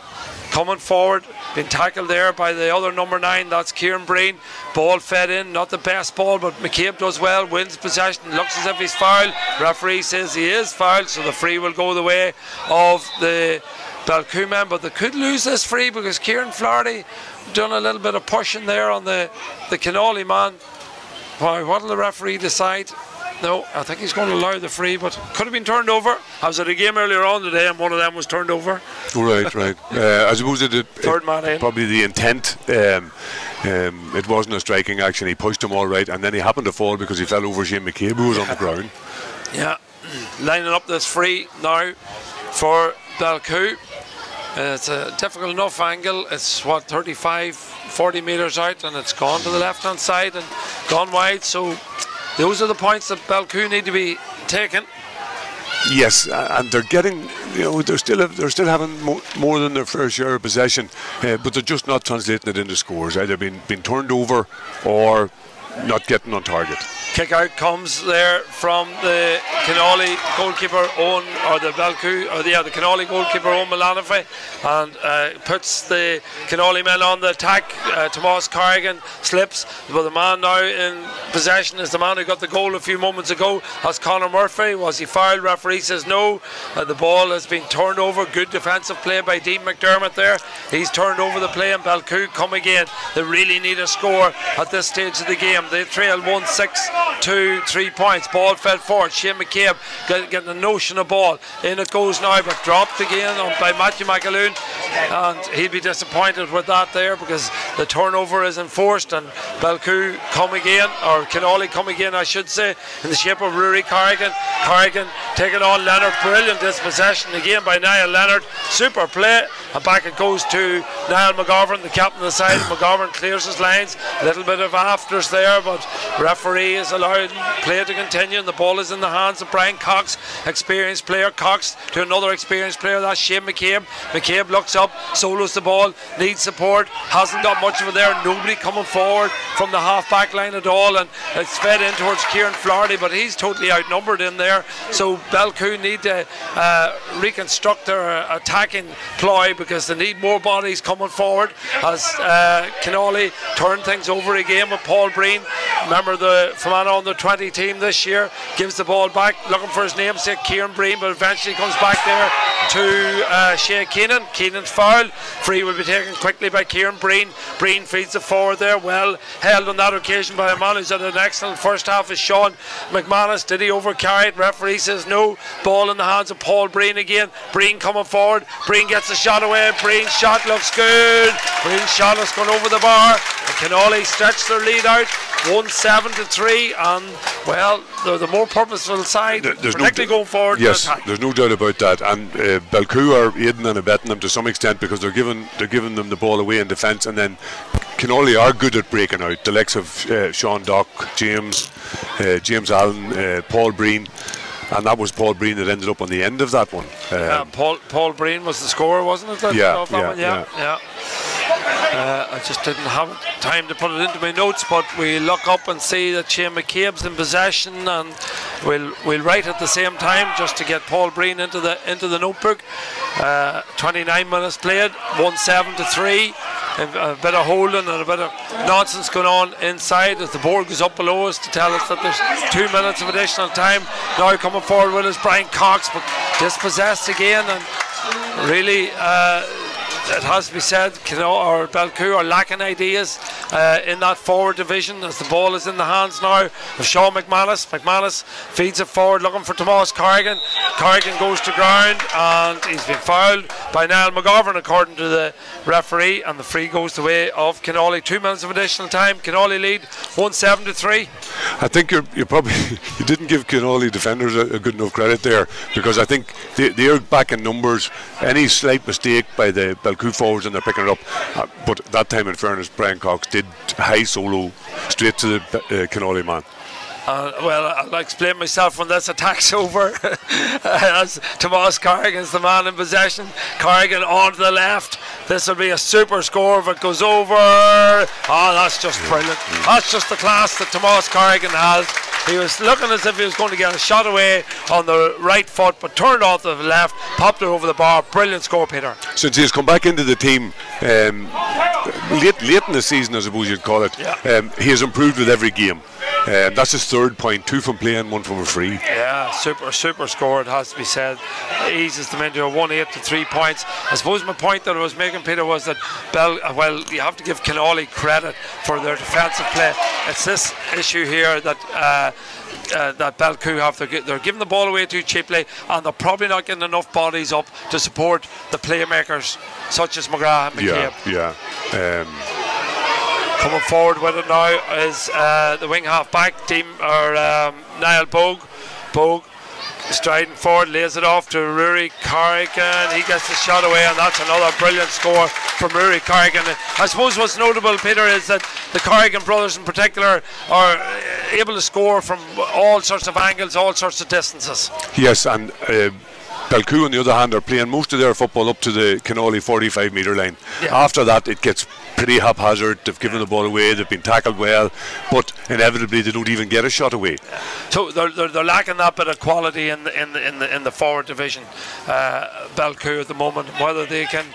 coming forward, been tackled there by the other number 9, that's Kieran Breen. Ball fed in, not the best ball, but McCabe does well, wins possession, looks as if he's fouled. Referee says he is fouled, so the free will go the way of the Belcoo men, but they could lose this free because Kieran Flaherty done a little bit of pushing there on the Kinawley man. Why, what will the referee decide? No, I think he's going to allow the free, but could have been turned over. I was at a game earlier on today and one of them was turned over.
Right. I suppose
third man in.
Probably the intent, it wasn't a striking action. He pushed him all right, and then he happened to fall because he fell over Shane McCabe, who was on the ground.
Yeah, lining up this free now for Belcoo. It's a difficult enough angle. It's 35-40 metres out, and it's gone to the left hand side and gone wide, so those are the points that Belcoo need to be taken.
Yes, and they're getting, they're still having more than their fair share of possession, but they're just not translating it into scores. Either being turned over or not getting on target.
Kick out comes there from the Kinawley goalkeeper Owen, or the Belcoo, or the Kinawley goalkeeper Owen Milanovic, and puts the Kinawley men on the attack. Tomas Corrigan slips, but the man now in possession is the man who got the goal a few moments ago. That's Conor Murphy. Was he fouled? Referee says no. The ball has been turned over. Good defensive play by Dean McDermott there. He's turned over the play, and Belcoo come again. They really need a score at this stage of the game. They trail 1-6 to 3 points. Ball fed forward. Shane McCabe getting a notion of ball. In it goes now, but dropped again by Matthew McAloon, and he'll be disappointed with that there because the turnover is enforced, and Belcoo come again, or Kinawley come again I should say, in the shape of Rory Corrigan. Corrigan taking on Leonard. Brilliant dispossession again by Niall Leonard. Super play, and back it goes to Niall McGovern, the captain of the side. McGovern clears his lines. A little bit of afters there, but referee is allowed play to continue, and the ball is in the hands of Brian Cox, experienced player. Cox to another experienced player, that's Shane McCabe. McCabe looks up, solos the ball, needs support, hasn't got much of it there. Nobody coming forward from the half back line at all, and it's fed in towards Kieran Flaherty, but he's totally outnumbered in there. So Belcoo need to reconstruct their attacking ploy because they need more bodies coming forward as Kinawley turn things over again with Paul Breen. Remember the Fermanagh on the 20 team this year, gives the ball back, looking for his namesake Kieran Breen, but eventually comes back there to Shea Keenan. Keenan's foul. Free will be taken quickly by Kieran Breen. Breen feeds it forward there, well held on that occasion by a man who's had an excellent first half, is Sean McManus. Did he overcarry it? Referee says no. Ball in the hands of Paul Breen again. Breen coming forward. Breen gets the shot away. Breen's shot looks good. Breen's shot has gone over the bar, and Kinawley stretch their lead out 1-7 to 3, and well, they're the more purposeful side, particularly going forward.
Yes, there's no doubt about that, and Belcoo are aiding and abetting them to some extent because they're giving them the ball away in defence, and then Kinawley are good at breaking out. The likes of Sean Dock, James Allen, Paul Breen. and that was Paul Breen that ended up on the end of that one.
Paul Breen was the scorer, wasn't it? Yeah. I just didn't have time to put it into my notes, but we look up and see that Shane McCabe's in possession, and we'll write at the same time just to get Paul Breen into the notebook. 29 minutes played, 1-7-3. A bit of holding and a bit of nonsense going on inside as the board goes up below us to tell us that there's 2 minutes of additional time. Now coming forward with us Brian Cox, but dispossessed again, and really it has to be said, Belcoo are lacking ideas in that forward division as the ball is in the hands now of Sean McManus. McManus feeds it forward looking for Tomas Corrigan. Corrigan goes to ground and he's been fouled by Niall McGovern according to the referee, and the free goes the way of Kinawley. 2 minutes of additional time. Kinawley lead 1-7-3.
I think you probably you didn't give Kinawley defenders a good enough credit there, because I think they're back in numbers. Any slight mistake by the Belcoo forwards and they're picking it up, but that time in fairness Brian Cox did high solo straight to the Kinawley man.
Well, I'll explain myself when this attack's over. As Tomas Corrigan's the man in possession. Corrigan on to the left. This will be a super score if it goes over. Oh, that's just brilliant. That's just the class that Tomas Corrigan has. He was looking as if he was going to get a shot away on the right foot, but turned off to the left, popped it over the bar. Brilliant score, Peter.
Since he's come back into the team late in the season, I suppose you'd call it, he has improved with every game. That's his third point, 2 from play and 1 from a free.
Yeah, super score, it has to be said. Eases them into a 1-8 to 3 points. I suppose my point that I was making, Peter, was that you have to give Kinawley credit for their defensive play. It's this issue here that that Belcoo have. They're giving the ball away too cheaply, and they're probably not getting enough bodies up to support the playmakers such as McGrath and McCabe. Coming forward with it now is the wing half back team, or Niall Bogue striding forward, lays it off to Rory Corrigan. He gets the shot away, and that's another brilliant score from Rory Corrigan. I suppose what's notable, Peter, is that the Corrigan brothers in particular are able to score from all sorts of angles, all sorts of distances. Yes,
and Belcoo on the other hand are playing most of their football up to the Kinawley 45 metre line. After that it gets pretty haphazard. They've given the ball away, they've been tackled well, but inevitably they don't even get a shot away.
So they're lacking that bit of quality in the forward division, Belcoo at the moment. Whether they can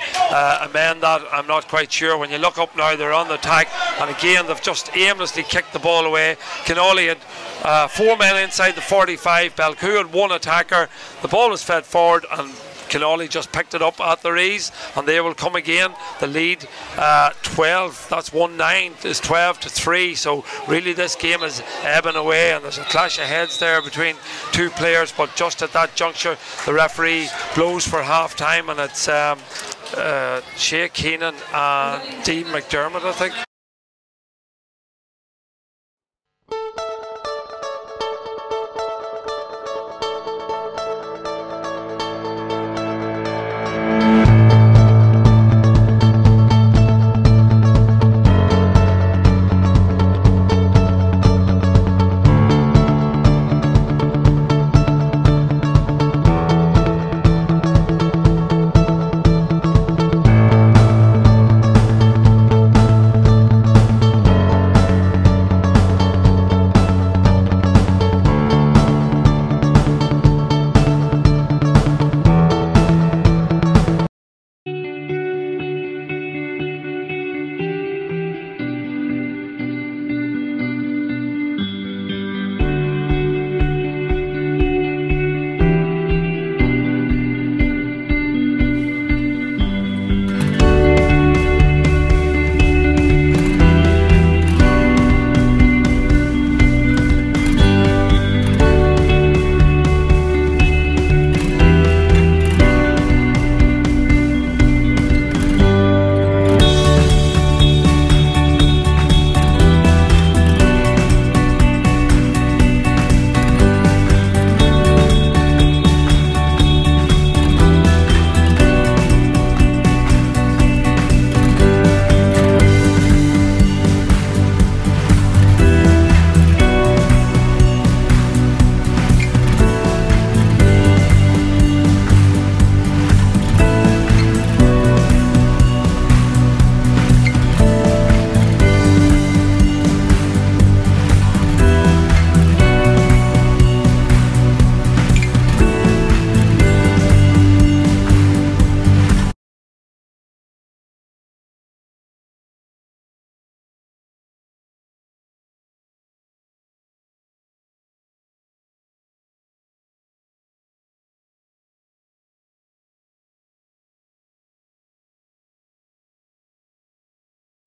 amend that, I'm not quite sure. When you look up now, they're on the attack, and again they've just aimlessly kicked the ball away. Kinawley had 4 men inside the 45, Belcoo had 1 attacker. The ball was fed forward and Kinawley just picked it up at their ease, and they will come again. The lead 12, that's 1-9, is 12 to 3. So really this game is ebbing away, and there's a clash of heads there between 2 players, but just at that juncture the referee blows for half time, and it's Shea Keenan and Dean McDermott, I think.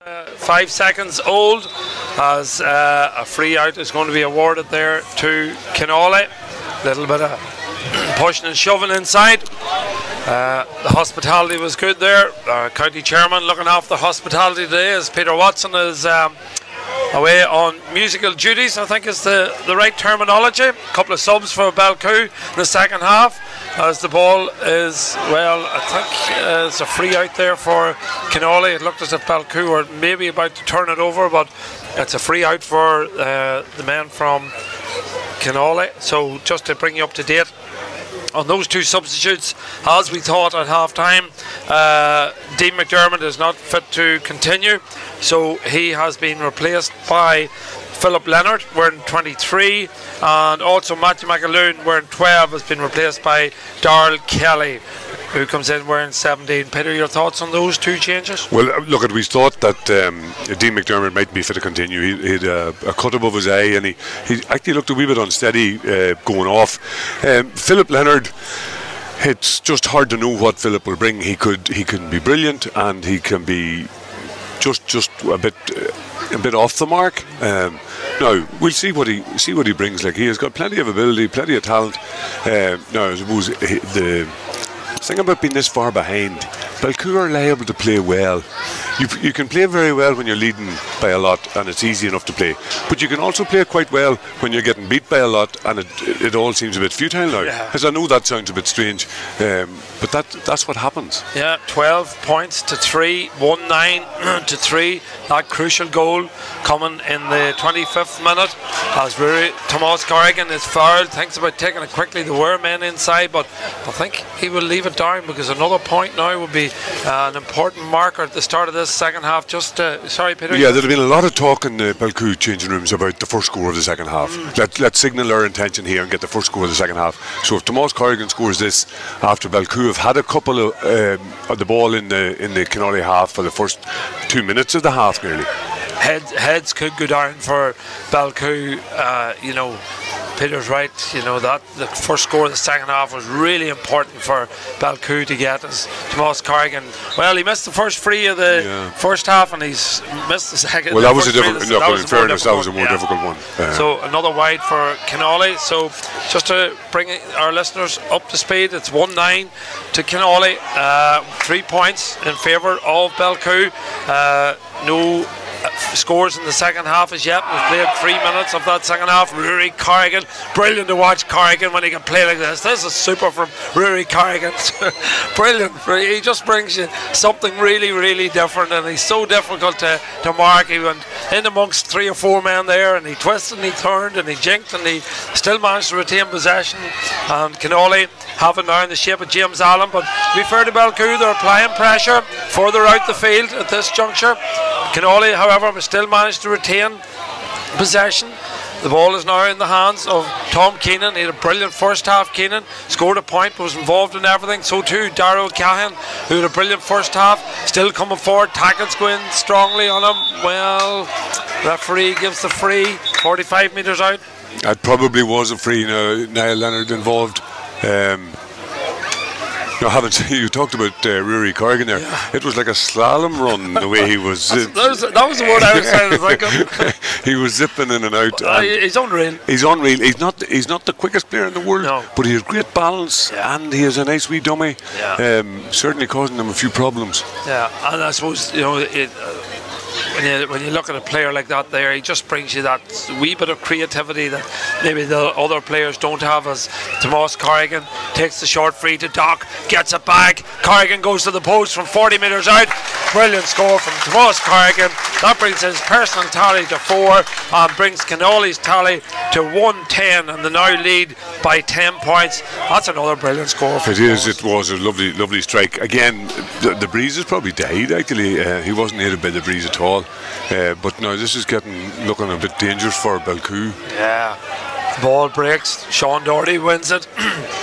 5 seconds old, as a free out is going to be awarded there to Kinawley. Little bit of pushing and shoving inside. The hospitality was good there. Our county chairman looking after the hospitality today, as Peter Watson is away on musical duties, I think is the right terminology. A couple of subs for Belcoo in the second half, as the ball is, well, I think it's a free out there for Kinawley. It looked as if Belcoo were maybe about to turn it over, but it's a free out for the men from Kinawley. So just to bring you up to date on those two substitutes, as we thought at half time, Dean McDermott is not fit to continue, so he has been replaced by Philip Leonard wearing 23, and also Matthew McAloon wearing 12 has been replaced by Darrell Kelly, who comes in wearing 17. Peter, your thoughts on those two changes?
Well, look, we thought that Dean McDermott might be fit to continue. He had a cut above his eye, and he actually looked a wee bit unsteady going off. Philip Leonard, it's just hard to know what Philip will bring. He can be brilliant, and he can be just a bit off the mark. Now we'll see what he brings. Like, he has got plenty of ability, plenty of talent. Now I suppose the thing about being this far behind, Belcoo are liable to play well. You can play very well when you're leading by a lot and it's easy enough to play, but you can also play quite well when you're getting beat by a lot and it all seems a bit futile now. Because I know that sounds a bit strange, but that's what happens. Yeah,
12 points to 3, 1-9 to 3. That crucial goal coming in the 25th minute, as Tomas Corrigan is fouled. Thinks about taking it quickly. There were men inside, but I think he will leave it down, because another point now would be an important marker at the start of this second half. Just sorry, Peter.
Yeah, there's been a lot of talk in the Belcoo changing rooms about the first score of the second half. Let's signal our intention here and get the first score of the second half. So if Tomas Corrigan scores this after Belcoo have had a couple of the ball in the Kinawley half for the first 2 minutes of the half nearly,
heads could go down for Belcoo. You know, Peter's right, you know, that the first score of the second half was really important for Belcoo to get, as Tomas Corrigan, well, he missed the first free of the first half and he's missed the second.
Well, that was a difficult, in fairness, that was a more difficult one.
So another wide for Kinawley. So just to bring our listeners up to speed, it's 1-9 to Kinawley, 3 points in favour of Belcoo. No scores in the second half as yet. We've played 3 minutes of that second half. Rory Corrigan, brilliant to watch Corrigan when he can play like this. This is super from Rory Corrigan. Brilliant. He just brings you something really, really different, and he's so difficult to mark. He went in amongst 3 or 4 men there, and he twisted and he turned and he jinked, and he still managed to retain possession. And Kinawley have it now in the shape of James Allen, but to be fair to Belcoo, they're applying pressure further out the field at this juncture. Kinawley, however, still managed to retain possession. The ball is now in the hands of Tom Keenan. He had a brilliant first half. Keenan scored a point, but was involved in everything. So too Darrell Cahan, who had a brilliant first half, still coming forward. Tackles going strongly on him. Well, referee gives the free 45 metres out.
That probably was a free. Niall Leonard involved. You talked about Rory Corrigan there. Yeah. It was like a slalom run the way he was.
that was the word I was trying to think of.
He was zipping in and out.
He's unreal.
He's unreal. He's not the quickest player in the world, but he has great balance and he has a nice wee dummy. Yeah. Certainly causing them a few problems.
Yeah, and I suppose when you look at a player like that there, he just brings you that wee bit of creativity that maybe the other players don't have, as Tomas Corrigan takes the short free to Doc, gets it back. Corrigan goes to the post from 40 metres out. Brilliant score from Tomas Corrigan. That brings his personal tally to 4 and brings Kinawley's tally to 110, and they now lead by 10 points. That's another brilliant score for Tomas.
It was a lovely strike. Again, the breeze has probably died actually. He wasn't hit by the breeze at all. But now this is looking a bit dangerous for Belcoo.
Yeah. The ball breaks. Sean Doherty wins it.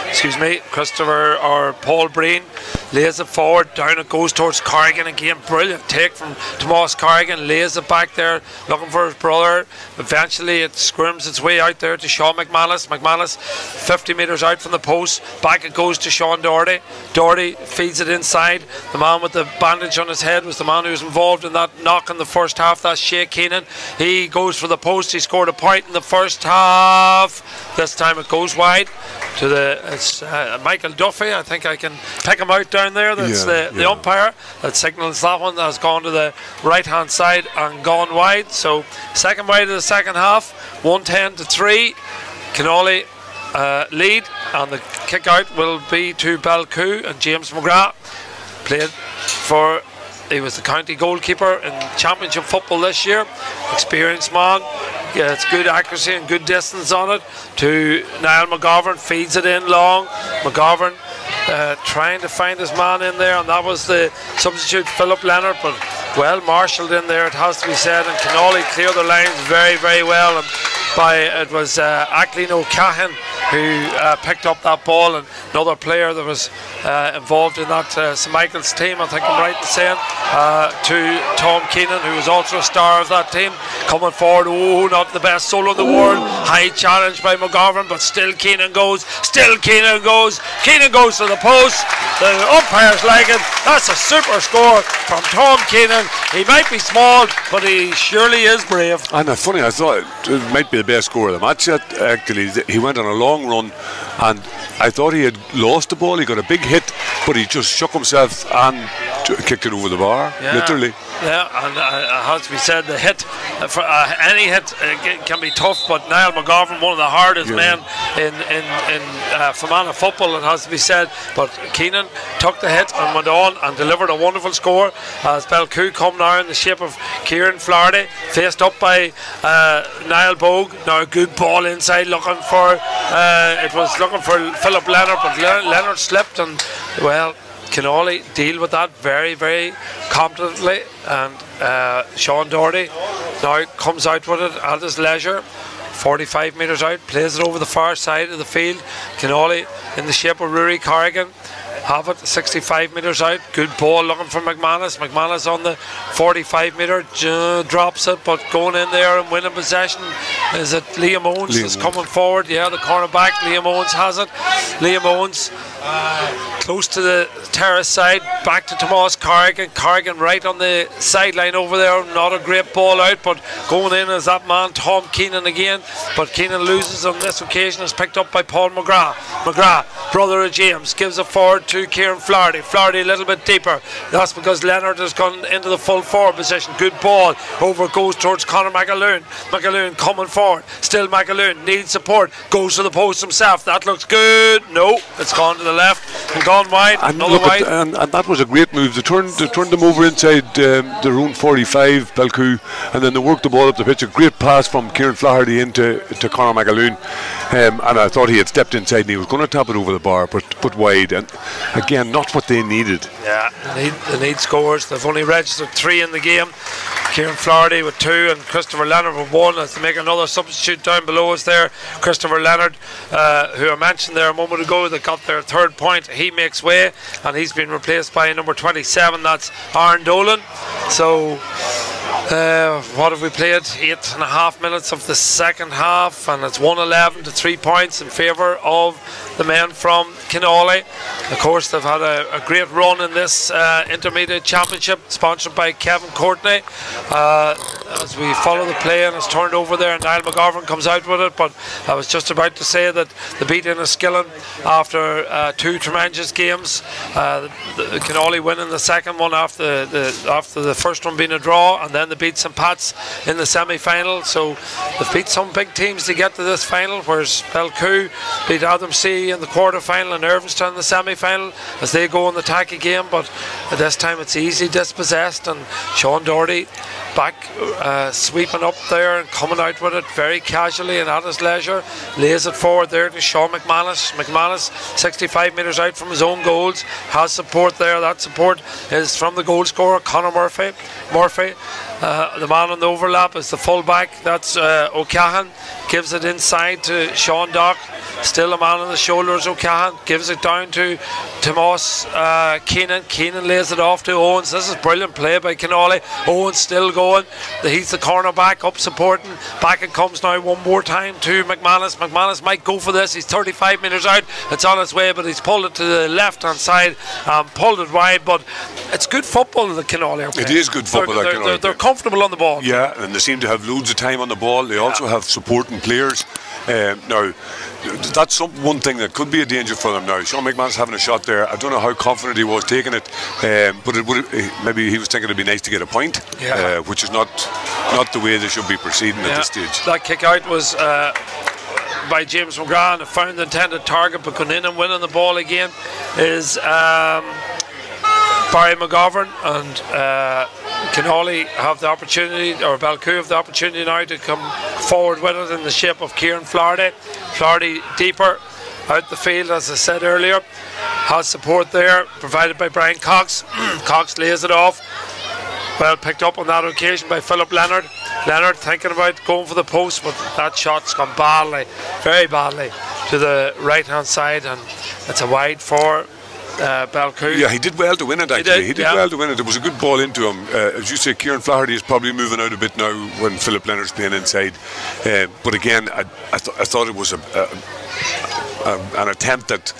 Excuse me. Christopher or Paul Breen lays it forward, down it goes towards Corrigan again. Brilliant take from Tomas Corrigan, lays it back there, looking for his brother. Eventually it squirms its way out there to Sean McManus. McManus 50 metres out from the post, back it goes to Sean Doherty. Doherty feeds it inside. The man with the bandage on his head was the man who was involved in that knock in the first half. That's Shea Keenan. He goes for the post. He scored a point in the first half. This time it goes wide to it's Michael Duffy. I think I can pick him out down there. That's the umpire that signals that one. That has gone to the right hand side and gone wide. So second wide of the second half, 110-3. Kinawley lead, and the kick out will be to Belcoo, and James McGrath played for, he was the county goalkeeper in championship football this year, experienced man. Yeah, it's good accuracy and good distance on it to Niall McGovern, feeds it in long. McGovern trying to find his man in there, and that was the substitute Philip Leonard, but well marshalled in there, it has to be said, and Kinawley clear the lines very, very well. And it was Acklin O'Cahan who picked up that ball, and another player that was involved in that St Michael's team, I think I'm right in saying, to Tom Keenan, who was also a star of that team, coming forward. Oh, not the best solo in the world, high challenge by McGovern, but still Keenan goes, Keenan goes to the post. The umpires like it. That's a super score from Tom Keenan. He might be small, but he surely is brave.
And funny, I thought it might be the best score of the match yet. Actually, he went on a long run, and I thought he had lost the ball. He got a big hit, but he just shook himself and kicked it over the bar, literally.
Yeah, and it has to be said, the hit, for any hit can be tough, but Niall McGovern, one of the hardest men in Fermanagh football, it has to be said, but Keenan took the hit and went on and delivered a wonderful score as Belcoo come now in the shape of Kieran Flaherty, faced up by Niall Bogue. Now a good ball inside, looking for Philip Leonard, but Leonard slipped, and well, Kinawley deal with that very, very competently, and Sean Doherty now comes out with it at his leisure, 45 metres out, plays it over the far side of the field. Kinawley in the shape of Rory Corrigan have it 65 metres out, good ball looking for McManus. McManus on the 45 metre, drops it, but going in there and winning possession, is it Liam Owens that's coming forward? Yeah, the cornerback, Liam Owens has it. Liam Owens close to the terrace side, back to Tomas Corrigan. Corrigan right on the sideline over there, not a great ball out, but going in is that man Tom Keenan again, but Keenan loses on this occasion, is picked up by Paul McGrath. McGrath, brother of James, gives it forward to Kieran Flaherty. Flaherty a little bit deeper, that's because Leonard has gone into the full forward position. Good ball, over goes towards Conor McAloon. McAloon coming forward, still McAloon needs support, goes to the post himself, that looks good, no, it's gone to the left and gone wide, and another wide.
And that was a great move. They turned them over inside their own 45, Belcoo, and then they worked the ball up the pitch. A great pass from Kieran Flaherty into Conor McAloon, and I thought he had stepped inside and he was going to tap it over the bar, but wide, and again, not what they needed.
Yeah, they need scores. They've only registered 3 in the game. Kieran Flaherty with 2 and Christopher Leonard with 1 as they make another substitute down below us there. Christopher Leonard, who I mentioned there a moment ago, that got their 3rd point, he makes way, and he's been replaced by number 27, that's Aaron Dolan. So what have we played? 8.5 minutes of the second half, and it's 111 to 3 points in favour of the men from Kinawley. Of course, they've had a great run in this intermediate championship, sponsored by Kevin Courtney. As we follow the play, and it's turned over there, and Niall McGovern comes out with it, but I was just about to say that they beat Enniskillen after 2 tremendous games. Kinawley winning the second one after the first one being a draw, and then they beat St Pat's in the semi-final. So they've beat some big teams to get to this final, whereas Belcoo beat Adamsea in the quarter-final and Irvinston in the semi-final as they go on the tacky game. But At this time it's easily dispossessed, and Sean Doherty back sweeping up there and coming out with it very casually and at his leisure. Lays it forward there to Sean McManus. McManus 65 metres out from his own goals, has support there. That support is from the goal scorer Conor Murphy. The man on the overlap is the full-back, that's O'Cahan. Gives it inside to Sean Dock. Still a man on the shoulders, O'Cahan. Gives it down to Tomas Keenan. Keenan lays it off to Owens. This is brilliant play by Kinawley. Owens still going. He's the corner back up supporting. Back it comes now one more time to McManus. McManus might go for this. He's 35 metres out. It's on its way, but he's pulled it to the left hand side, pulled it wide. But it's good football that Kinawley are playing.
It is good football.
They're comfortable on the ball.
Yeah, and they seem to have loads of time on the ball. They also have supporting players. Now, that's one thing that could be a danger for them now. Sean McManus having a shot there. I don't know how confident he was taking it, but maybe he was thinking it'd be nice to get a point, which is not the way they should be proceeding at this stage. That
kick out was by James McGrath, and found the intended target, but going in and winning the ball again is Barry McGovern, and Kinawley have the opportunity, or Belcoo have the opportunity now to come forward with it in the shape of Kieran Flaherty. Flaherty deeper out the field, as I said earlier, has support there provided by Brian Cox. Cox lays it off, well picked up on that occasion by Philip Leonard. Leonard thinking about going for the post, but that shot's gone badly, very badly, to the right hand side, and it's a wide for Belcoo.
Yeah, he did well to win it actually. He did well to win it. It was a good ball into him. As you say, Kieran Flaherty is probably moving out a bit now when Philip Leonard's playing inside. But again, I thought it was an attempt that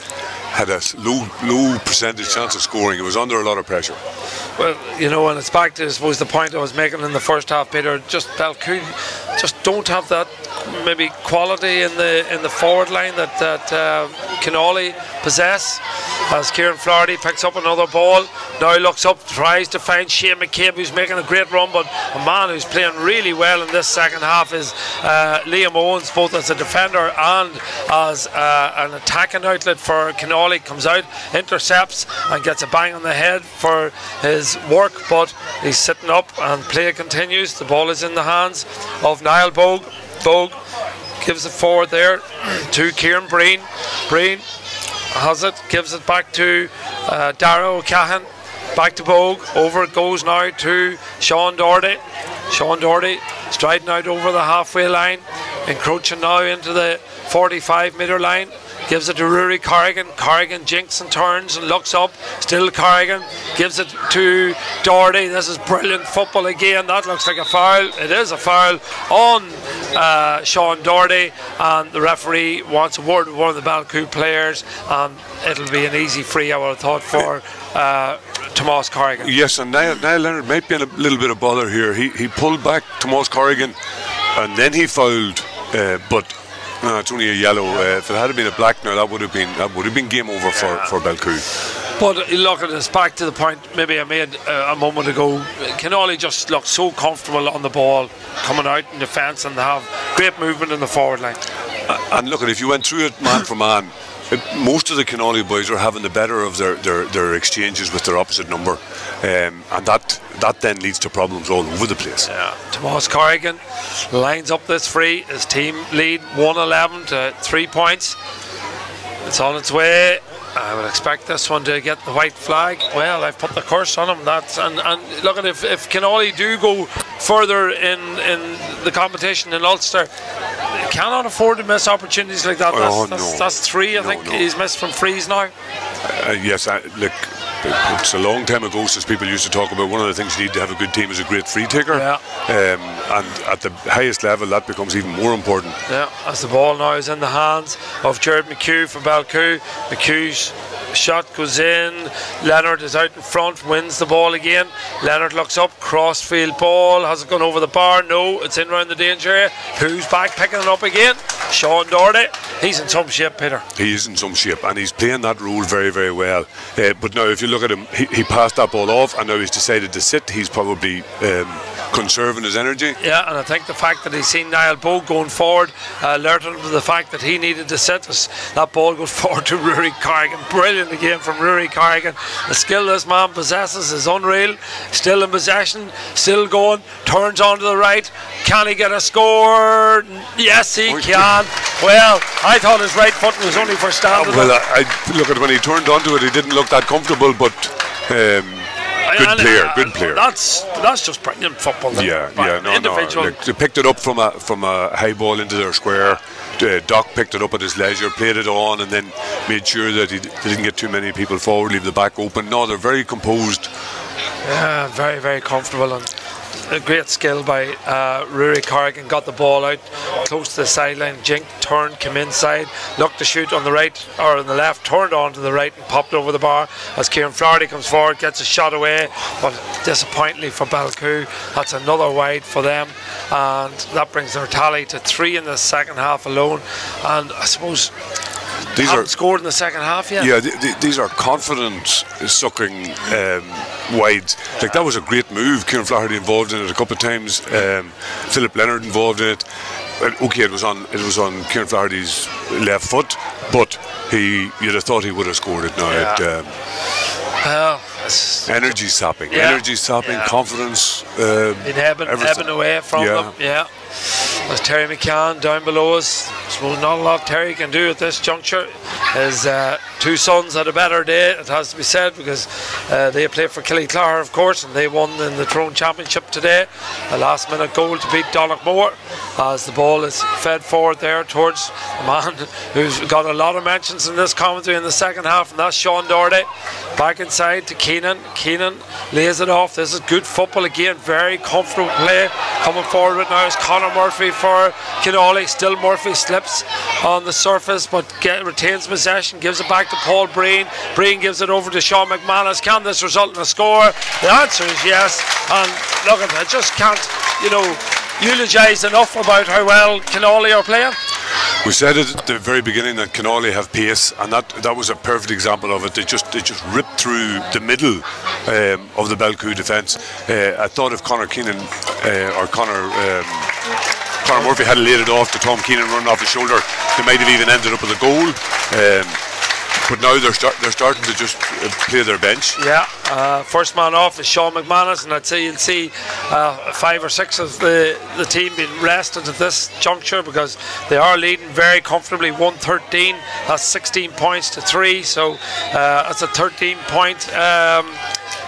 had a low percentage chance of scoring. It was under a lot of pressure.
Well, you know, and it's back to, I suppose, the point I was making in the first half, Peter. Just Belcoo just don't have that maybe quality in the forward line that Kinawley possess. As Kieran Flaherty picks up another ball, now looks up, tries to find Shane McCabe, who's making a great run, but a man who's playing really well in this second half is Liam Owens, both as a defender and as an attacking outlet for Kinawley. Comes out, intercepts and gets a bang on the head for his work, but he's sitting up and play continues. The ball is in the hands of Niall Bogue. Bogue gives it forward there to Kieran Breen. Breen has it, gives it back to Dara O'Cahan. Back to Bogue. Over it goes now to Sean Doherty. Sean Doherty striding out over the halfway line, encroaching now into the 45-metre line. Gives it to Rory Corrigan. Corrigan jinks and turns and looks up. Still Corrigan. Gives it to Doherty. This is brilliant football again. That looks like a foul. It is a foul on Sean Doherty, and the referee wants a word with one of the Belcoo players, and it'll be an easy free, I would have thought, for Tomas Corrigan.
Yes, and Niall Leonard might be in a little bit of bother here. He pulled back Tomas Corrigan and then he fouled, but it's only a yellow. If it had been a black now, that would have been game over for Belcoo.
But look at this, back to the point maybe I made a moment ago. Kinawley just looked so comfortable on the ball, coming out in defence, and they have great movement in the forward line.
And look, if you went through it man for man, most of the Kinawley boys are having the better of their exchanges with their opposite number, and that then leads to problems all over the place.
Yeah. Tomas Corrigan lines up this free. His team lead 1-11 to 3 points. It's on its way. I would expect this one to get the white flag. Well, I've put the curse on him. And look at if Kinawley do go further in the competition in Ulster, cannot afford to miss opportunities like that. That's three. I think he's missed from frees now.
Yes, look, it's a long time ago since people used to talk about one of the things you need to have a good team is a great free taker.
Yeah.
And at the highest level, that becomes even more important.
Yeah, as the ball now is in the hands of Jared McHugh for Belcoo. McHugh's shot goes in. Leonard is out in front, wins the ball again. Leonard looks up, crossfield ball. Has it gone over the bar? No, it's in round the danger area. Who's back picking it up again? Sean Doherty. He's in some shape, Peter. He
is in some shape, and he's playing that role very, very well. But now, if you look at him, he passed that ball off, and now he's decided to sit. He's probably conserving his energy.
Yeah, and I think the fact that he's seen Niall Bogue going forward alerted him to the fact that he needed to sit. As that ball goes forward to Rory Corrigan. Brilliant brilliant again from Rory Corrigan. The skill this man possesses is unreal. Still in possession, still going, turns onto the right. Can he get a score? Yes, he can. Well, I thought his right foot was only for standing.
Well, I look at when he turned onto it, he didn't look that comfortable, but good player.
That's just brilliant football.
Individual. Like, they picked it up from a high ball into their square. Doc picked it up at his leisure, played it on, and then made sure that they didn't get too many people forward, leave the back open. No, they're very composed.
Yeah, very, very comfortable, and a great skill by Rory Corrigan. Got the ball out close to the sideline. Jink turned, came inside, looked to shoot on the right or on the left, turned on to the right and popped over the bar as Kieran Flaherty comes forward, gets a shot away, but disappointingly for Belcoo, that's another wide for them, and that brings their tally to 3 in the second half alone. And I suppose they haven't scored in the second half yet.
Yeah, these are confidence sucking wides. Like, that was a great move. Kieran Flaherty involved in it a couple of times. Philip Leonard involved in it. Okay, it was on Kieran Flaherty's left foot, but you'd have thought he would have scored it now.
Yeah.
Energy sapping, confidence.
Been ebbing away from them. Yeah. There's Terry McCann down below us. Suppose not a lot Terry can do at this juncture. His two sons had a better day, it has to be said, because they played for Killyclar, of course, and they won in the Tyrone Championship today. A last minute goal to beat Donegal as the ball is fed forward there towards a man who's got a lot of mentions in this commentary in the second half, and that's Sean Doherty. Back inside to Keenan. Keenan lays it off. This is good football again, very comfortable play. Coming forward with now is Conor Murphy for Kinawley. Still Murphy slips on the surface but retains possession, gives it back to Paul Breen. Breen gives it over to Sean McManus. Can this result in a score? The answer is yes. And look at that, I just can't eulogise enough about how well Kinawley are playing.
We said at the very beginning that Kinawley have pace, and that was a perfect example of it. They just ripped through the middle of the Belcoo defence. I thought if Conor Murphy had laid it off to Tom Keenan running off his shoulder, they might have even ended up with a goal. But now they're starting to just play their bench.
Yeah, first man off is Sean McManus, and I'd say you'll see 5 or 6 of the team being rested at this juncture, because they are leading very comfortably 113. That's 16 points to 3, so that's a 13-point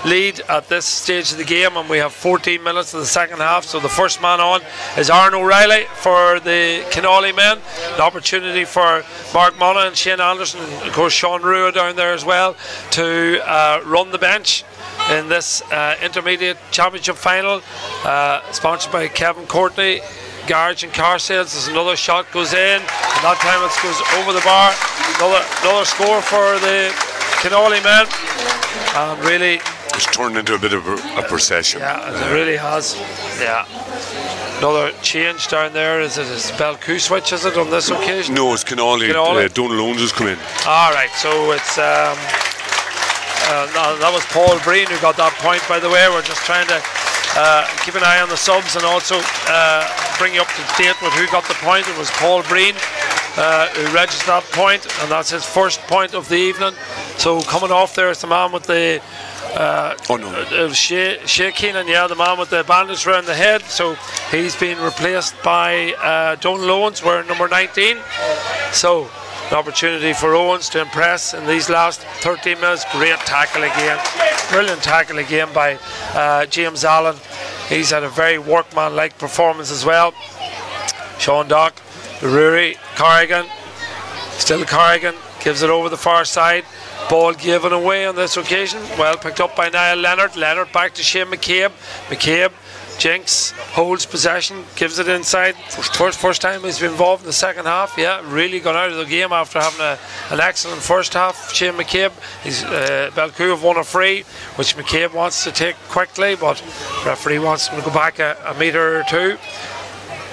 lead at this stage of the game, and we have 14 minutes of the second half. So the first man on is Aaron O'Reilly for the Kinawley men. An opportunity for Mark Monaghan and Shane Anderson, and of course Sean Rua down there as well, to run the bench in this intermediate championship final, sponsored by Kevin Courtney Garage and Car Sales. There's another shot goes in, and that time it goes over the bar. Another score for the Kinawley men, and really
it's turned into a bit of a procession.
Yeah, it really has. Yeah. Another change down there. Is it a Belcoo switch, is it, on this occasion?
No, it's Kinawley. Donal Owens has come in.
Alright, so it's that was Paul Breen who got that point, by the way. We're just trying to keep an eye on the subs and also bring you up to date with who got the point. It was Paul Breen who registered that point, and that's his first point of the evening. So coming off there is the man with the Shea Keenan, the man with the bandage around the head. So he's been replaced by Donal Owens, wearing number 19. So an opportunity for Owens to impress in these last 13 minutes. Great tackle again, brilliant tackle again by James Allen. He's had a very workman-like performance as well. Sean Dock, Rory Corrigan, still Corrigan, gives it over the far side. Ball given away on this occasion. Well picked up by Niall Leonard. Leonard back to Shane McCabe. McCabe, Jinx holds possession, gives it inside. First time he's been involved in the second half. Yeah, really gone out of the game after having an excellent first half. Shane McCabe, Belcoo have won a free, which McCabe wants to take quickly, but the referee wants him to go back a metre or two.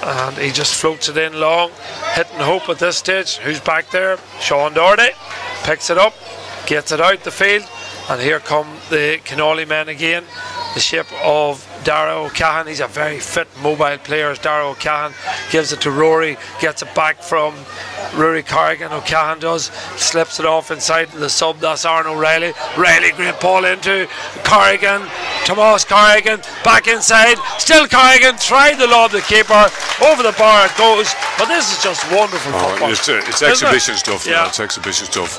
And he just floats it in long, hitting hope at this stage. Who's back there? Sean Doherty picks it up, gets it out the field, and here come the Kinawley men again. The shape of Dara O'Cahan. He's a very fit, mobile player. Dara O'Cahan gives it to Rory, gets it back from Rory Corrigan, O'Cahan does, slips it off inside the sub, that's Aaron O'Reilly. Riley, great ball into Corrigan, Tomas Corrigan, back inside, still Corrigan, tried the lob, the keeper, over the bar it goes, but this is just wonderful football.
It's exhibition stuff, yeah. It's exhibition stuff.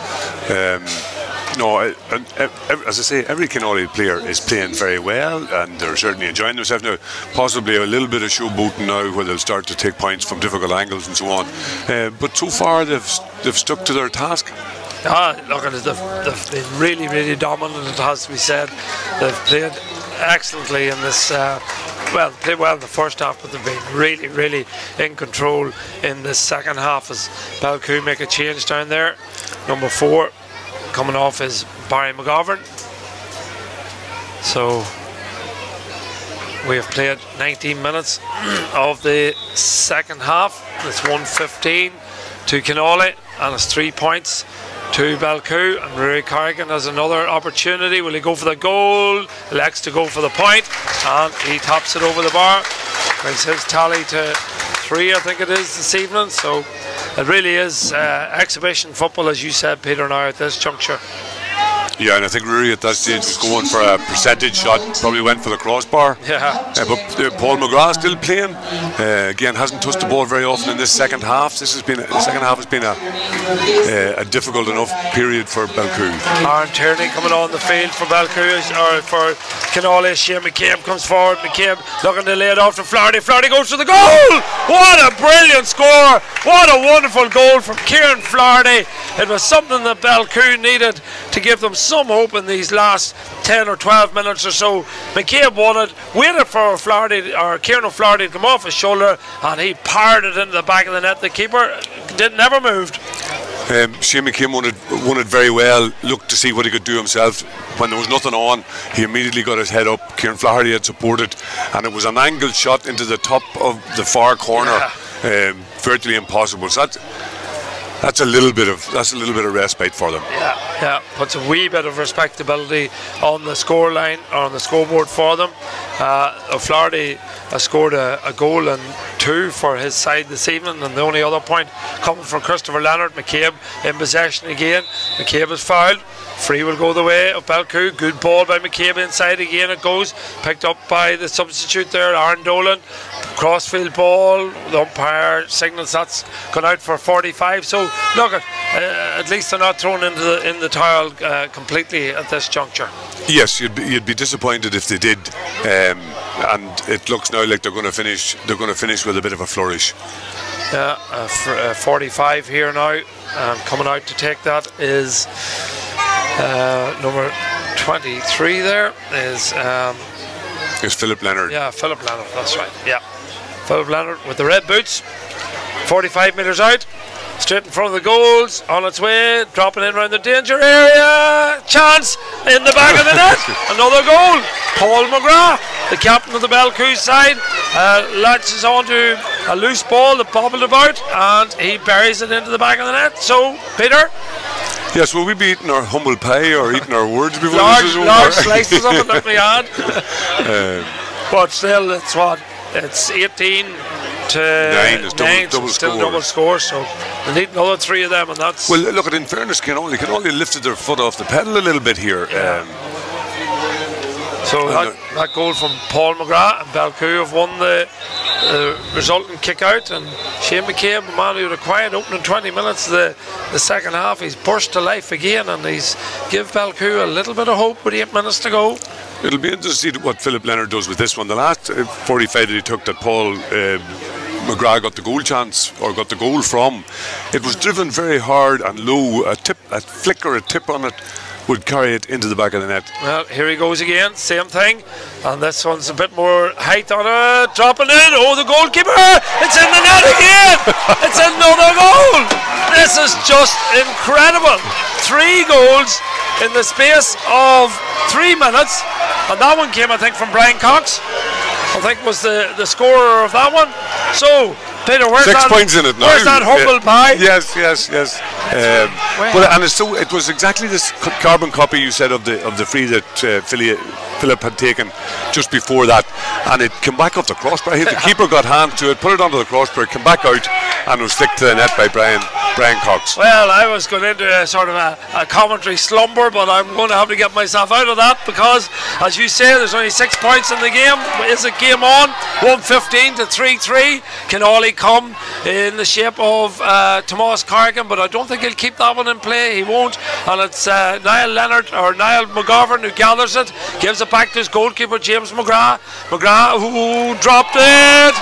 No, as I say, every Kinawley player is playing very well, and they're certainly enjoying themselves now. Possibly a little bit of showboating now, where they'll start to take points from difficult angles and so on. But so far, they've stuck to their task.
Look at it, they've been really, really dominant. It has to be said. They've played excellently in this. Well, they played well in the first half, but they've been really, really in control in the second half. As Belcoo make a change down there, number 4. Coming off is Barry McGovern. So we have played 19 minutes of the second half. It's 1-15 to Kinawley, and it's 3 points to Belcoo. And Rory Corrigan has another opportunity. Will he go for the goal? Elects to go for the point, and he taps it over the bar. Brings his tally to 3, I think it is, this evening. So it really is exhibition football, as you said, Peter, now at this juncture.
Yeah, and I think Rory at that stage was going for a percentage shot, probably went for the crossbar.
Yeah.
But Paul McGrath still playing. Again, hasn't touched the ball very often in this second half. The second half has been a difficult enough period for Belcoo.
Aaron Tierney coming on the field for Belcoo, or for Kinawley. Shane McCabe comes forward. McCabe looking to lay it off to Flaherty. Flaherty goes to the goal. What a brilliant score! What a wonderful goal from Kieran Flaherty. It was something that Belcoo needed to give them some hope in these last 10 or 12 minutes or so. McCabe won it, waited for Flaherty, or Kieran O'Flaherty to come off his shoulder, and he powered it into the back of the net. The keeper never moved.
Shane McCabe won it very well. Looked to see what he could do himself. When there was nothing on, he immediately got his head up. Kieran Flaherty had supported, and it was an angled shot into the top of the far corner. Virtually impossible. So that's a little bit of respite for them. Yeah,
puts a wee bit of respectability on the score line, or on the scoreboard for them. O'Flaherty has scored a goal and 2 for his side this evening, and the only other point coming from Christopher Leonard. McCabe in possession again. McCabe is fouled. Free will go the way of Belcoo. Good ball by McCabe inside again. It goes, picked up by the substitute there, Aaron Dolan. Crossfield ball. The umpire signals that's gone out for 45. So look, at least they're not thrown in the towel completely at this juncture.
Yes, you'd be disappointed if they did, and it looks now like they're going to finish with a bit of a flourish.
45 here now. Coming out to take that is number 23. There is
Philip Leonard.
Yeah, Philip Leonard. That's right. Yeah, Philip Leonard with the red boots. 45 metres out, straight in front of the goals, on its way, dropping in around the danger area. Chance in the back of the net. Another goal. Paul McGrath, the captain of the Belcoo side, latches onto a loose ball that bobbled about, and he buries it into the back of the net. So, Peter.
Yes, will we be eating our humble pie or eating our words before
large,
this is over?
Large slices of it that we had. But still, it's what? It's 18 to 9. It's double score, so they need another 3 of them, and that's...
Well, look, in fairness, Kinawley lifted their foot off the pedal a little bit here.
So that goal from Paul McGrath, and Belcoo have won the resulting kick out, and Shane McCabe, a man who had a quiet opening 20 minutes the second half, he's burst to life again, and he's give Belcoo a little bit of hope with 8 minutes to go.
It'll be interesting to see what Philip Leonard does with this one. The last 45 that he took, that Paul McGrath got the goal chance, or got the goal from, it was driven very hard and low. A flick or a tip on it would carry it into the back of the net.
Well, here he goes again, same thing, and this one's a bit more height on it, dropping in. Oh, the goalkeeper, it's in the net again. It's another goal. This is just incredible. 3 goals in the space of 3 minutes, and that one came, I think, from Brian Cox, I think was the scorer of that one. So Peter, where's
6 points in it now.
Where's that humble pie?
Yes. It was exactly this carbon copy you said of the free that Philip had taken just before that, and it came back off the crossbar. The keeper got hand to it, put it onto the crossbar, came back out, and was flicked to the net by Brian Cox.
Well, I was going into a sort of a commentary slumber, but I'm going to have to get myself out of that because, as you say, there's only 6 points in the game. Is it game on? 1:15 to 3-3. Kinawley come in the shape of Tomás Corrigan, but I don't think he'll keep that one in play. He won't. And it's Niall McGovern who gathers it, gives it back to his goalkeeper James McGrath. Who dropped it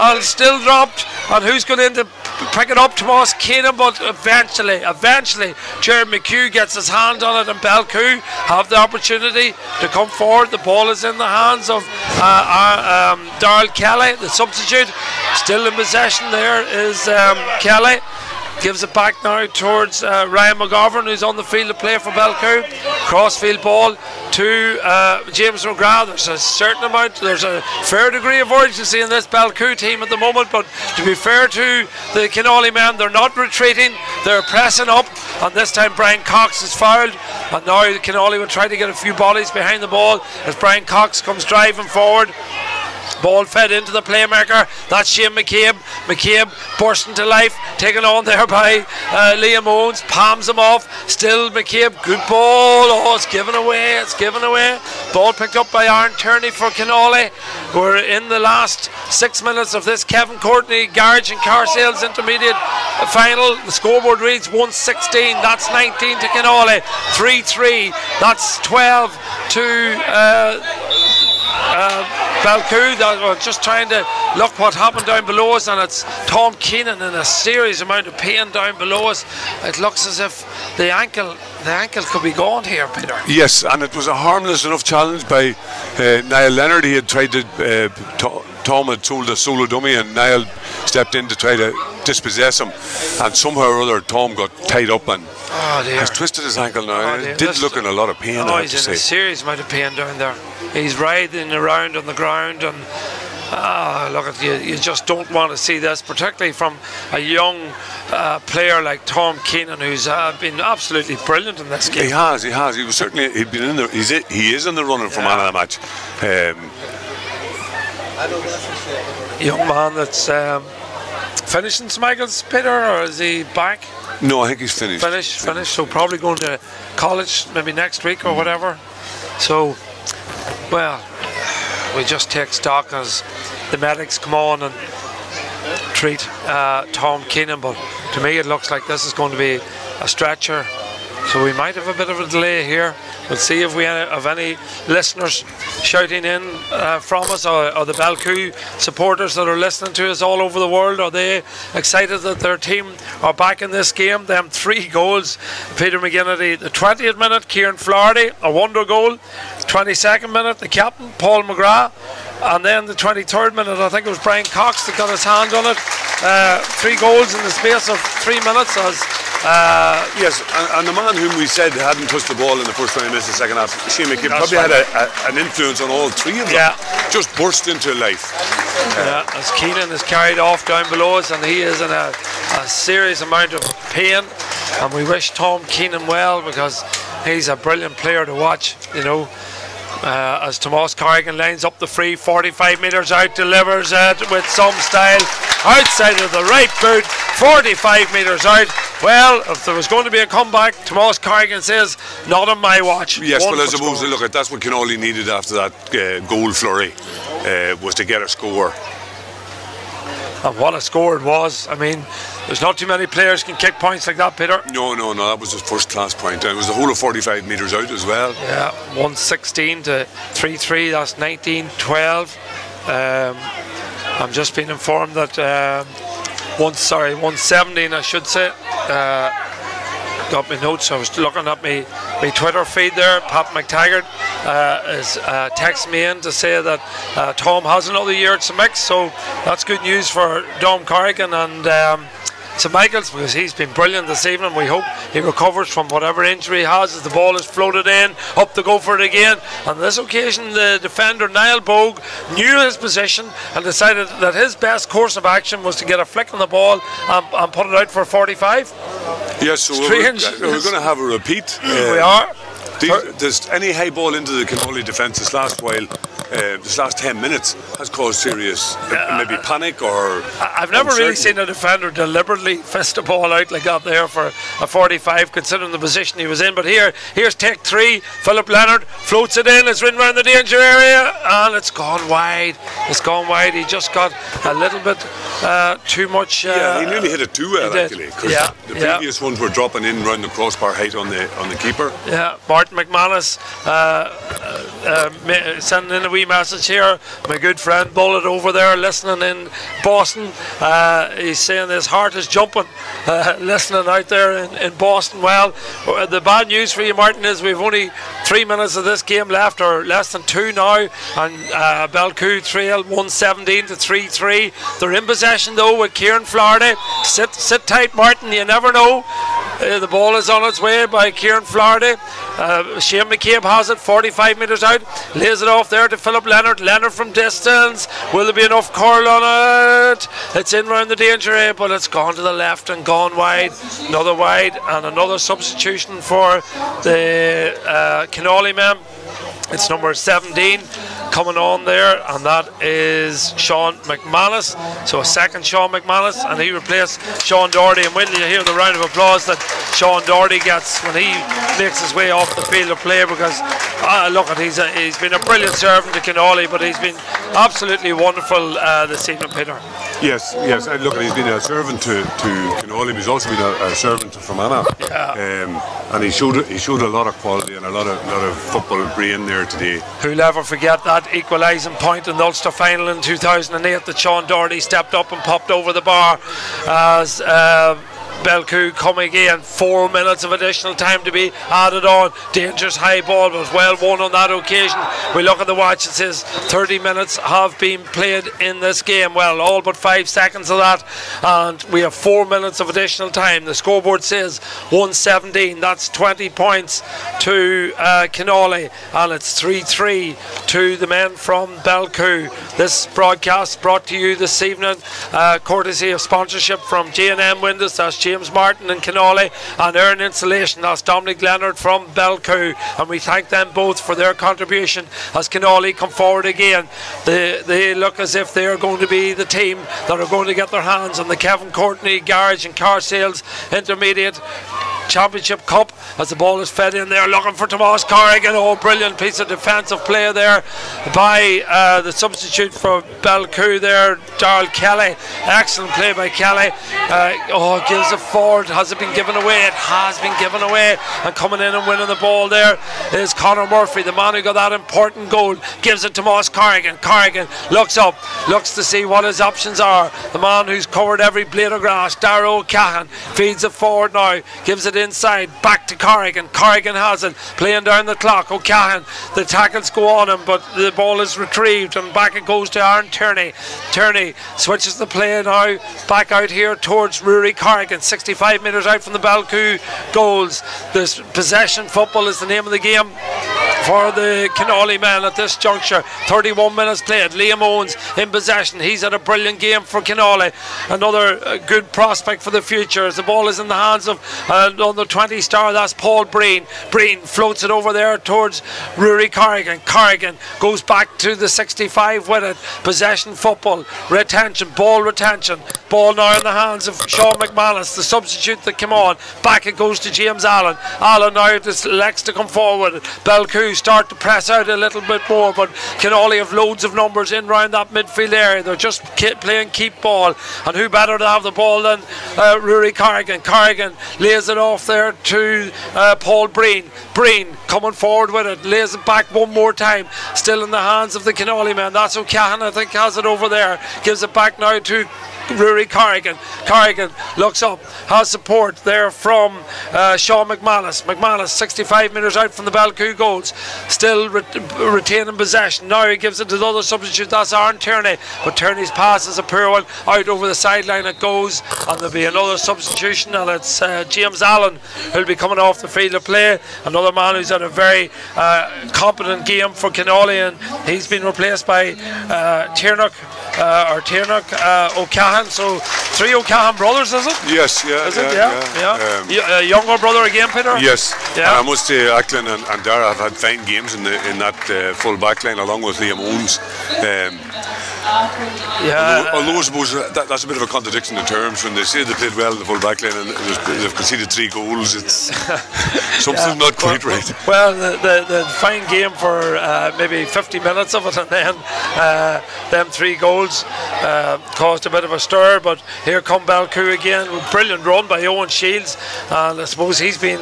and still dropped. And who's going in to pick it up? Tomás Keenan, but eventually Jared McHugh gets his hand on it, and Belcoo have the opportunity to come forward. The ball is in the hands of Darrell Kelly, the substitute. Still in possession there is Kelly. Gives it back now towards Ryan McGovern, who's on the field to play for Belcoo. Crossfield ball to James McGrath. There's a fair degree of urgency in this Belcoo team at the moment, but to be fair to the Kinawley men, they're not retreating, they're pressing up, and this time Brian Cox is fouled, and now Kinawley will try to get a few bodies behind the ball as Brian Cox comes driving forward. Ball fed into the playmaker. That's Shane McCabe. McCabe bursting to life, taken on there by Liam Owens. Palms him off. Still McCabe. Good ball. Oh, it's given away. It's given away. Ball picked up by Aaron Turney for Kinawley. We're in the last 6 minutes of this Kevin Courtney Garage and Car Sales Intermediate final. The scoreboard reads 1:16. That's 19 to Kinawley. 3-3. That's 12 to Belcoo. We're just trying to look what happened down below us, and it's Tom Keenan in a serious amount of pain down below us. It looks as if the ankle could be gone here, Peter.
Yes, and it was a harmless enough challenge by Niall Leonard. He had tried to Tom had sold a solo dummy, and Niall stepped in to try to dispossess him, and somehow or other Tom got tied up and has twisted his ankle now. It did look in a lot of pain. I have to
he's in
say.
a serious amount of pain down there. He's writhing around on the ground, and look at you just don't want to see this, particularly from a young player like Tom Keenan, who's been absolutely brilliant in this game.
He has. He was certainly. He'd been in the. He is in the running for man of the match.
Young man that's finishing Smiggles, Peter, or is he back?
No, I think he's finished.
Finished. So probably going to college maybe next week or whatever. So, well, we just take stock as the medics come on and treat Tom Keenan, but to me it looks like this is going to be a stretcher, so we might have a bit of a delay here. We'll see if we have any listeners shouting in from us, or the Belcoo supporters that are listening to us all over the world. Are they excited that their team are back in this game? Them 3 goals. Peter McGinnity, the 20th minute, Kieran Flaherty, a wonder goal. 22nd minute, the captain, Paul McGrath. And then the 23rd minute, I think it was Brian Cox that got his hand on it. 3 goals in the space of 3 minutes.
Yes, and the man whom we said hadn't touched the ball in the first 20 minutes of the second half, Shane McCabe, probably had an influence on all 3 of them. Yeah. Just burst into life.
Yeah, as Keenan is carried off down below us, and he is in a serious amount of pain, and we wish Tom Keenan well, because he's a brilliant player to watch, you know. As Tomás Corrigan lines up the free, 45 metres out, delivers it with some style outside of the right boot, 45 metres out. Well, if there was going to be a comeback, Tomás Corrigan says, not on my watch.
Yes, well, I suppose that's what Kinawley needed after that goal flurry, was to get a score.
And what a score it was. I mean, there's not too many players can kick points like that, Peter.
No, that was his first class point. And it was the whole of 45 metres out as well.
Yeah, 1:16 to 3-3, that's 19-12. I'm just being informed that 1:17, I should say. Got my notes. I was looking at my Twitter feed there. Pat McTaggart is texting me in to say that Tom has another year at St. Mick's, so that's good news for Dom Corrigan and St. Michael's, because he's been brilliant this evening. We hope he recovers from whatever injury he has as the ball is floated in, up to go for it again. On this occasion, the defender Niall Bogue knew his position and decided that his best course of action was to get a flick on the ball and put it out for 45.
Yes, so we're going to have a repeat.
We are.
There's any high ball into the Kinawley defence this last 10 minutes has caused serious maybe panic or
I've never really seen a defender deliberately fist a ball out like that there for a 45, considering the position he was in. But here's take 3. Philip Leonard floats it in, it's ridden around the danger area, and it's gone wide. It's gone wide. He just got a little bit too much.
He nearly hit it too well, actually, because the previous ones were dropping in around the crossbar height on the keeper.
Yeah, Martin McManus sending in a wee message here. My good friend Bullet over there listening in Boston. He's saying his heart is jumping listening out there in Boston. Well, the bad news for you, Martin, is we've only 3 minutes of this game left, or less than 2 now, and Belcoo trail 117 to 3-3. They're in possession though with Kieran Flaherty. Sit tight, Martin, you never know. The ball is on its way by Kieran Flaherty. Shane McCabe has it 45 metres out, lays it off there to Philip Leonard. Leonard from distance. Will there be enough curl on it? It's in round the danger area, but it's gone to the left and gone wide. Another wide, and another substitution for the Kinawley man. It's number 17 coming on there, and that is Sean McManus. So a second Sean McManus, and he replaced Sean Doherty. And when you hear the round of applause that Sean Doherty gets when he makes his way off the field of play, because look, he's been a brilliant servant to Kinawley, but he's been absolutely wonderful this evening, Peter.
Yes. Look, he's been a servant to Kinawley, but he's also been a servant to Fermanagh. And he showed a lot of quality and a lot of football brain there today.
Who'll ever forget that equalising point in the Ulster final in 2008 that Sean Doherty stepped up and popped over the bar as Belcoo coming again. 4 minutes of additional time to be added on. Dangerous high ball, but well won on that occasion. We look at the watch, it says 30 minutes have been played in this game. Well, all but 5 seconds of that, and we have 4 minutes of additional time. The scoreboard says 117. That's 20 points to Kinawley, and it's 3-3 to the men from Belcoo. This broadcast brought to you this evening courtesy of sponsorship from J&M Windows. That's James Martin and Kinawley, and Earn Insulation. That's Dominic Leonard from Belcoo, and we thank them both for their contribution as Kinawley come forward again. They look as if they are going to be the team that are going to get their hands on the Kevin Courtney Garage and Car Sales Intermediate Championship Cup, as the ball is fed in there, looking for Tomas Corrigan. Oh, brilliant piece of defensive play there by the substitute for Belcoo there, Darrell Kelly. Excellent play by Kelly. Gives it forward. Has it been given away? It has been given away, and coming in and winning the ball there is Conor Murphy, the man who got that important goal. Gives it to Tomas Corrigan. Corrigan looks up, looks to see what his options are. The man who's covered every blade of grass, Darragh O'Callaghan, feeds it forward now, gives it inside, back to Corrigan. Corrigan has it, playing down the clock. O'Callaghan, the tackles go on him, but the ball is retrieved, and back it goes to Aaron Tierney. Tierney switches the play now back out here towards Rory Corrigan, 65 metres out from the Belcoo goals. This possession football is the name of the game for the Kinawley men at this juncture. 31 minutes played. Liam Owens in possession. He's had a brilliant game for Kinawley. Another good prospect for the future as the ball is in the hands of under 20 star. That's Paul Breen. Breen floats it over there towards Rory Corrigan. Corrigan goes back to the 65 with it. Possession football. Retention. Ball retention. Ball now in the hands of Sean McManus, the substitute that came on. Back it goes to James Allen. Allen now elects to come forward. Belcoo start to press out a little bit more, but Kinawley have loads of numbers in round that midfield area. They're just playing keep ball, and who better to have the ball than Rory Corrigan. Corrigan lays it off there to Paul Breen. Breen coming forward with it, lays it back one more time, still in the hands of the Kinawley man. That's O'Callaghan, I think, has it over there. Gives it back now to Rory Corrigan. Corrigan looks up, has support there from Sean McManus. McManus 65 metres out from the Belcoo goals, still retaining possession. Now he gives it to the other substitute, that's Aaron Tierney, but Tierney's pass is a poor one, out over the sideline it goes, and there'll be another substitution, and it's James Allen who'll be coming off the field of play. Another man who's had a very competent game for Kinawley, and he's been replaced by Tiernock or Tiernock O'Cahan. So 3 O'Cahan brothers, is it?
Yes, yeah.
Is it? Yeah. Younger brother again, Peter?
Yes.
Yeah.
And I must say, Ackland and Dara have had fine games in that full back line, along with Liam Owens. Although I suppose that's a bit of a contradiction in terms when they say they played well in the full back line and they've conceded 3 goals. It's something not quite right.
Well, the fine game for maybe 50 minutes of it, and then them 3 goals caused a bit of a stir. But here come Belcoo again. Brilliant run by Owen Shields, and I suppose he's been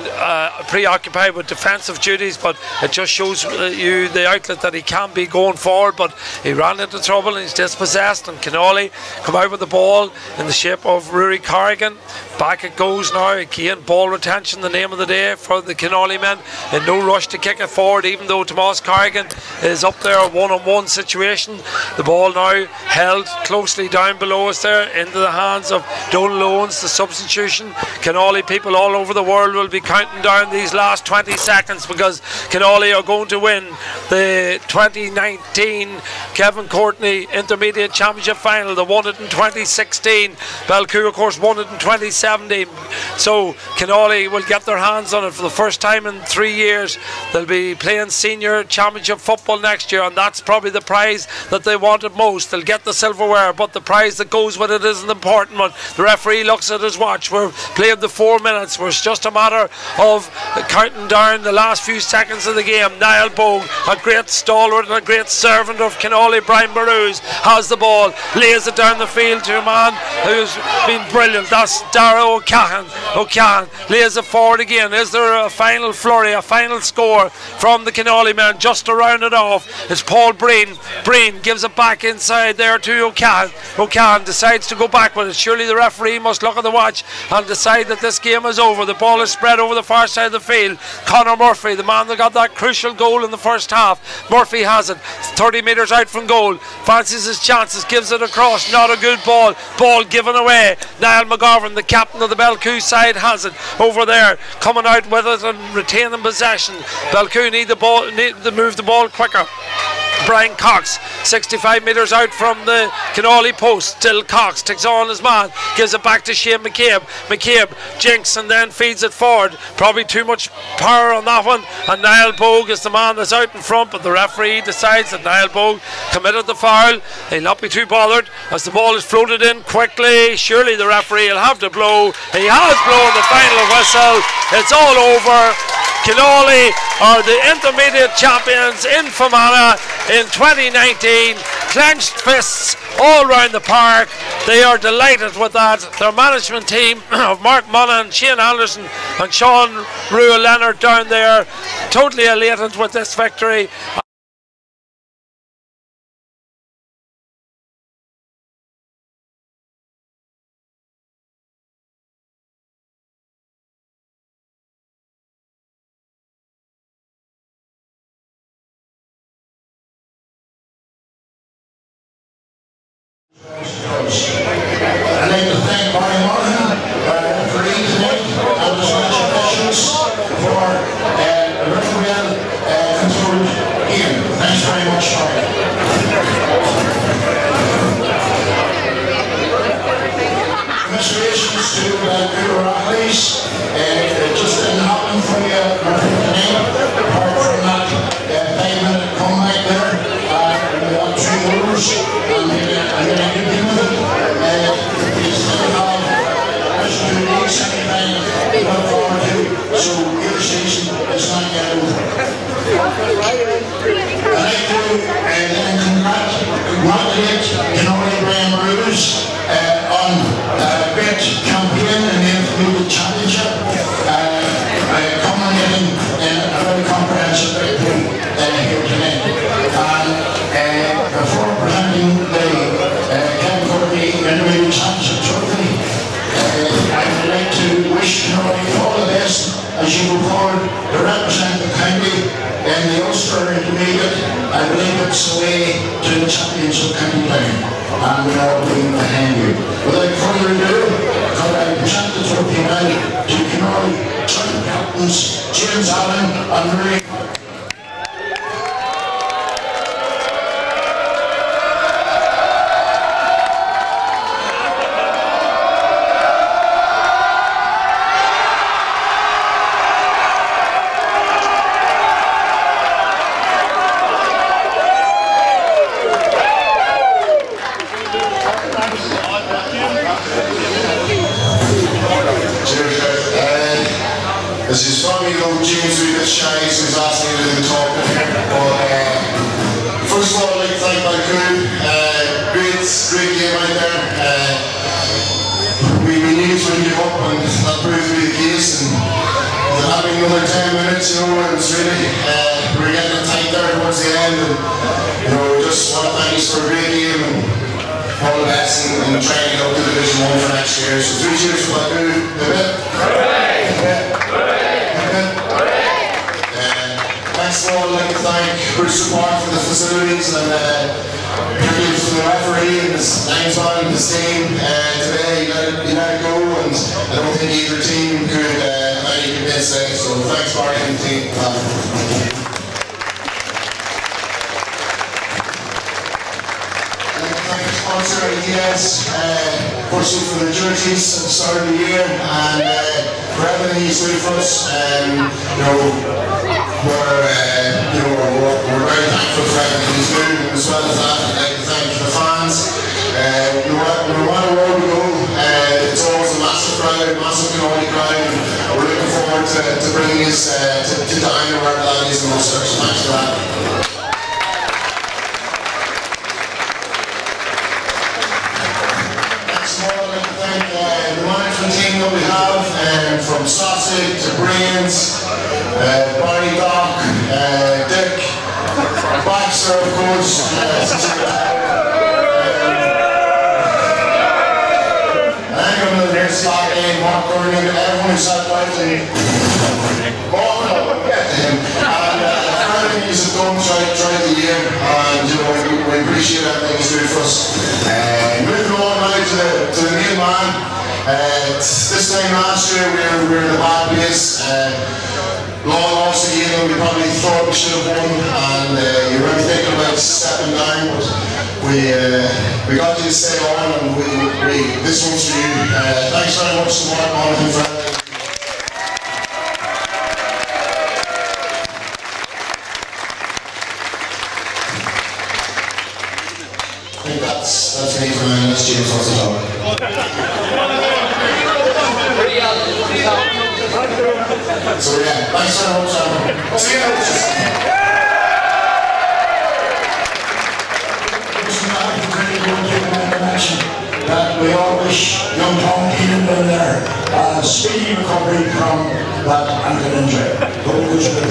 preoccupied with defensive duties, but it just shows you the outlet that he can be going forward. But he ran into trouble and he's dispossessed, and Kinawley come out with the ball in the shape of Rory Corrigan. Back it goes now again. Ball retention, the name of the day for the Kinawley men, in no rush to kick it forward, even though Tomas Corrigan is up there, one-on-one situation. The ball now held closely down below us there into the hands of Donald Owens. The substitution. Kinawley people all over the world will be counting down these last 20 seconds, because Kinawley are going to win the 2019 Kevin Courtney Intermediate Championship Final. They won it in 2016. Belcoo, of course, won it in 2017. So Kinawley will get their hands on it for the first time in 3 years. They'll be playing senior championship football next year, and that's probably the prize that they wanted most. They'll get the silverware, but the prize that goes with it is an important one. The referee looks at his watch. We're playing the 4 minutes. It's just a matter of counting down the last few seconds of the game. Niall Bogue, a great stalwart and a great servant of Kinawley, Brian Borus, has the ball, lays it down the field to a man who's been brilliant. That's Dara O'Cahan. O'Cahan lays it forward again. Is there a final flurry, a final score from the Kinawley man? Just to round it off, it's Paul Breen. Breen gives it back inside there to O'Cahan. O'Cahan decides to go back with it. Surely the referee must look at the watch and decide that this game is over. The ball is spread over the far side of the field. Conor Murphy, the man that got that crucial goal in the first half. Murphy has it, 30 metres out from goal, fancies his chances, gives it across. Not a good ball. Ball given away. Niall McGovern, the captain of the Belcoo side, has it over there, coming out with it and retaining possession. Belcoo need to move the ball quicker. Brian Cox, 65 metres out from the Kinawley post. Still Cox takes on his man, gives it back to Shane McCabe. McCabe jinks and then feeds it forward. Probably too much power on that one, and Niall Bogue is the man that's out in front, but the referee decides that Niall Bogue committed the foul. He'll not be too bothered as the ball is floated in quickly. Surely the referee will have to blow. He has blown the final whistle. It's all over. Kinawley are the intermediate champions in Fermanagh in 2019. Clenched fists all round the park. They are delighted with that. Their management team of Mark Monaghan, Shane Anderson and Sean Rua Leonard down there, totally elated with this victory.
I'd like to thank Barry Monaghan for tonight and the Scottish officials for a very well controlled game. Thanks very much, Barry. Commiserations to Belcoo athletes. Just didn't happen for you tonight. Apart from that 5-minute comeback there, we won 2 goals. I'm going to give you with it. We still have Christian League semi-final to look forward to, so your season is not yet over. I'd like to then congratulate Kinawley Brian Brewers on a great campaign in the Intermediate Championship, culminating in a very comprehensive victory here tonight. And before presenting the Kevin Courtney Intermediate Championship Trophy, I would like to wish Kinawley all the best as you go forward to represent the county in the Ulster Intermediate. I believe it's the way to the Championship County Town, and we are being behind you. Without further ado, could I present the trophy now to Kinawley joint captains James Allen and Rory. First of all, I'd like to thank Belcoo. Great game out there. We knew to give up, and that proved to be the case. And having another 10 minutes, you know, it was really, we were getting it tight there towards the end. And, you know, we just want to thank you for a great game and all the best in trying to get up to Division 1 for next year. So 3 cheers for Belcoo. Next of all, I'd like to thank Brewster for the facilities and particularly for the referee and his linesman and his team. Today, you let it go, and I don't think either team could have any convinced today. So thanks, Barry and the team. Sponsor ETS, firstly for the jerseys at the start of the year, and for everything he's doing for us. We're very thankful for everything he's doing, and as well as that, I'd like to thank the fans. No matter where we go, it's always a massive crowd, massive Kinawley crowd, and we're looking forward to bringing us to Diner where that is the most. So thanks for that. The management team that we have, from Sausage to Brains, Barry, Doc, Dick, Baxter, of course, anyone in here, Scott, Mark Gurney, everyone who sat out and everything he's done throughout the year, and you know, we appreciate everything he's doing for us. Moving on now to the main man. This time last year we were in the bad place. Lost a game that we probably thought we should have won, and you were really thinking about stepping down, but we got you to stay on, and this one's for you. Thanks very much to Mark Monaghan for everything. I think that's me for my next James wants to talk. So yeah, thanks very much. See you. That we all wish young Tom Keenan down there a speedy recovery from that ankle injury. Go Brewster.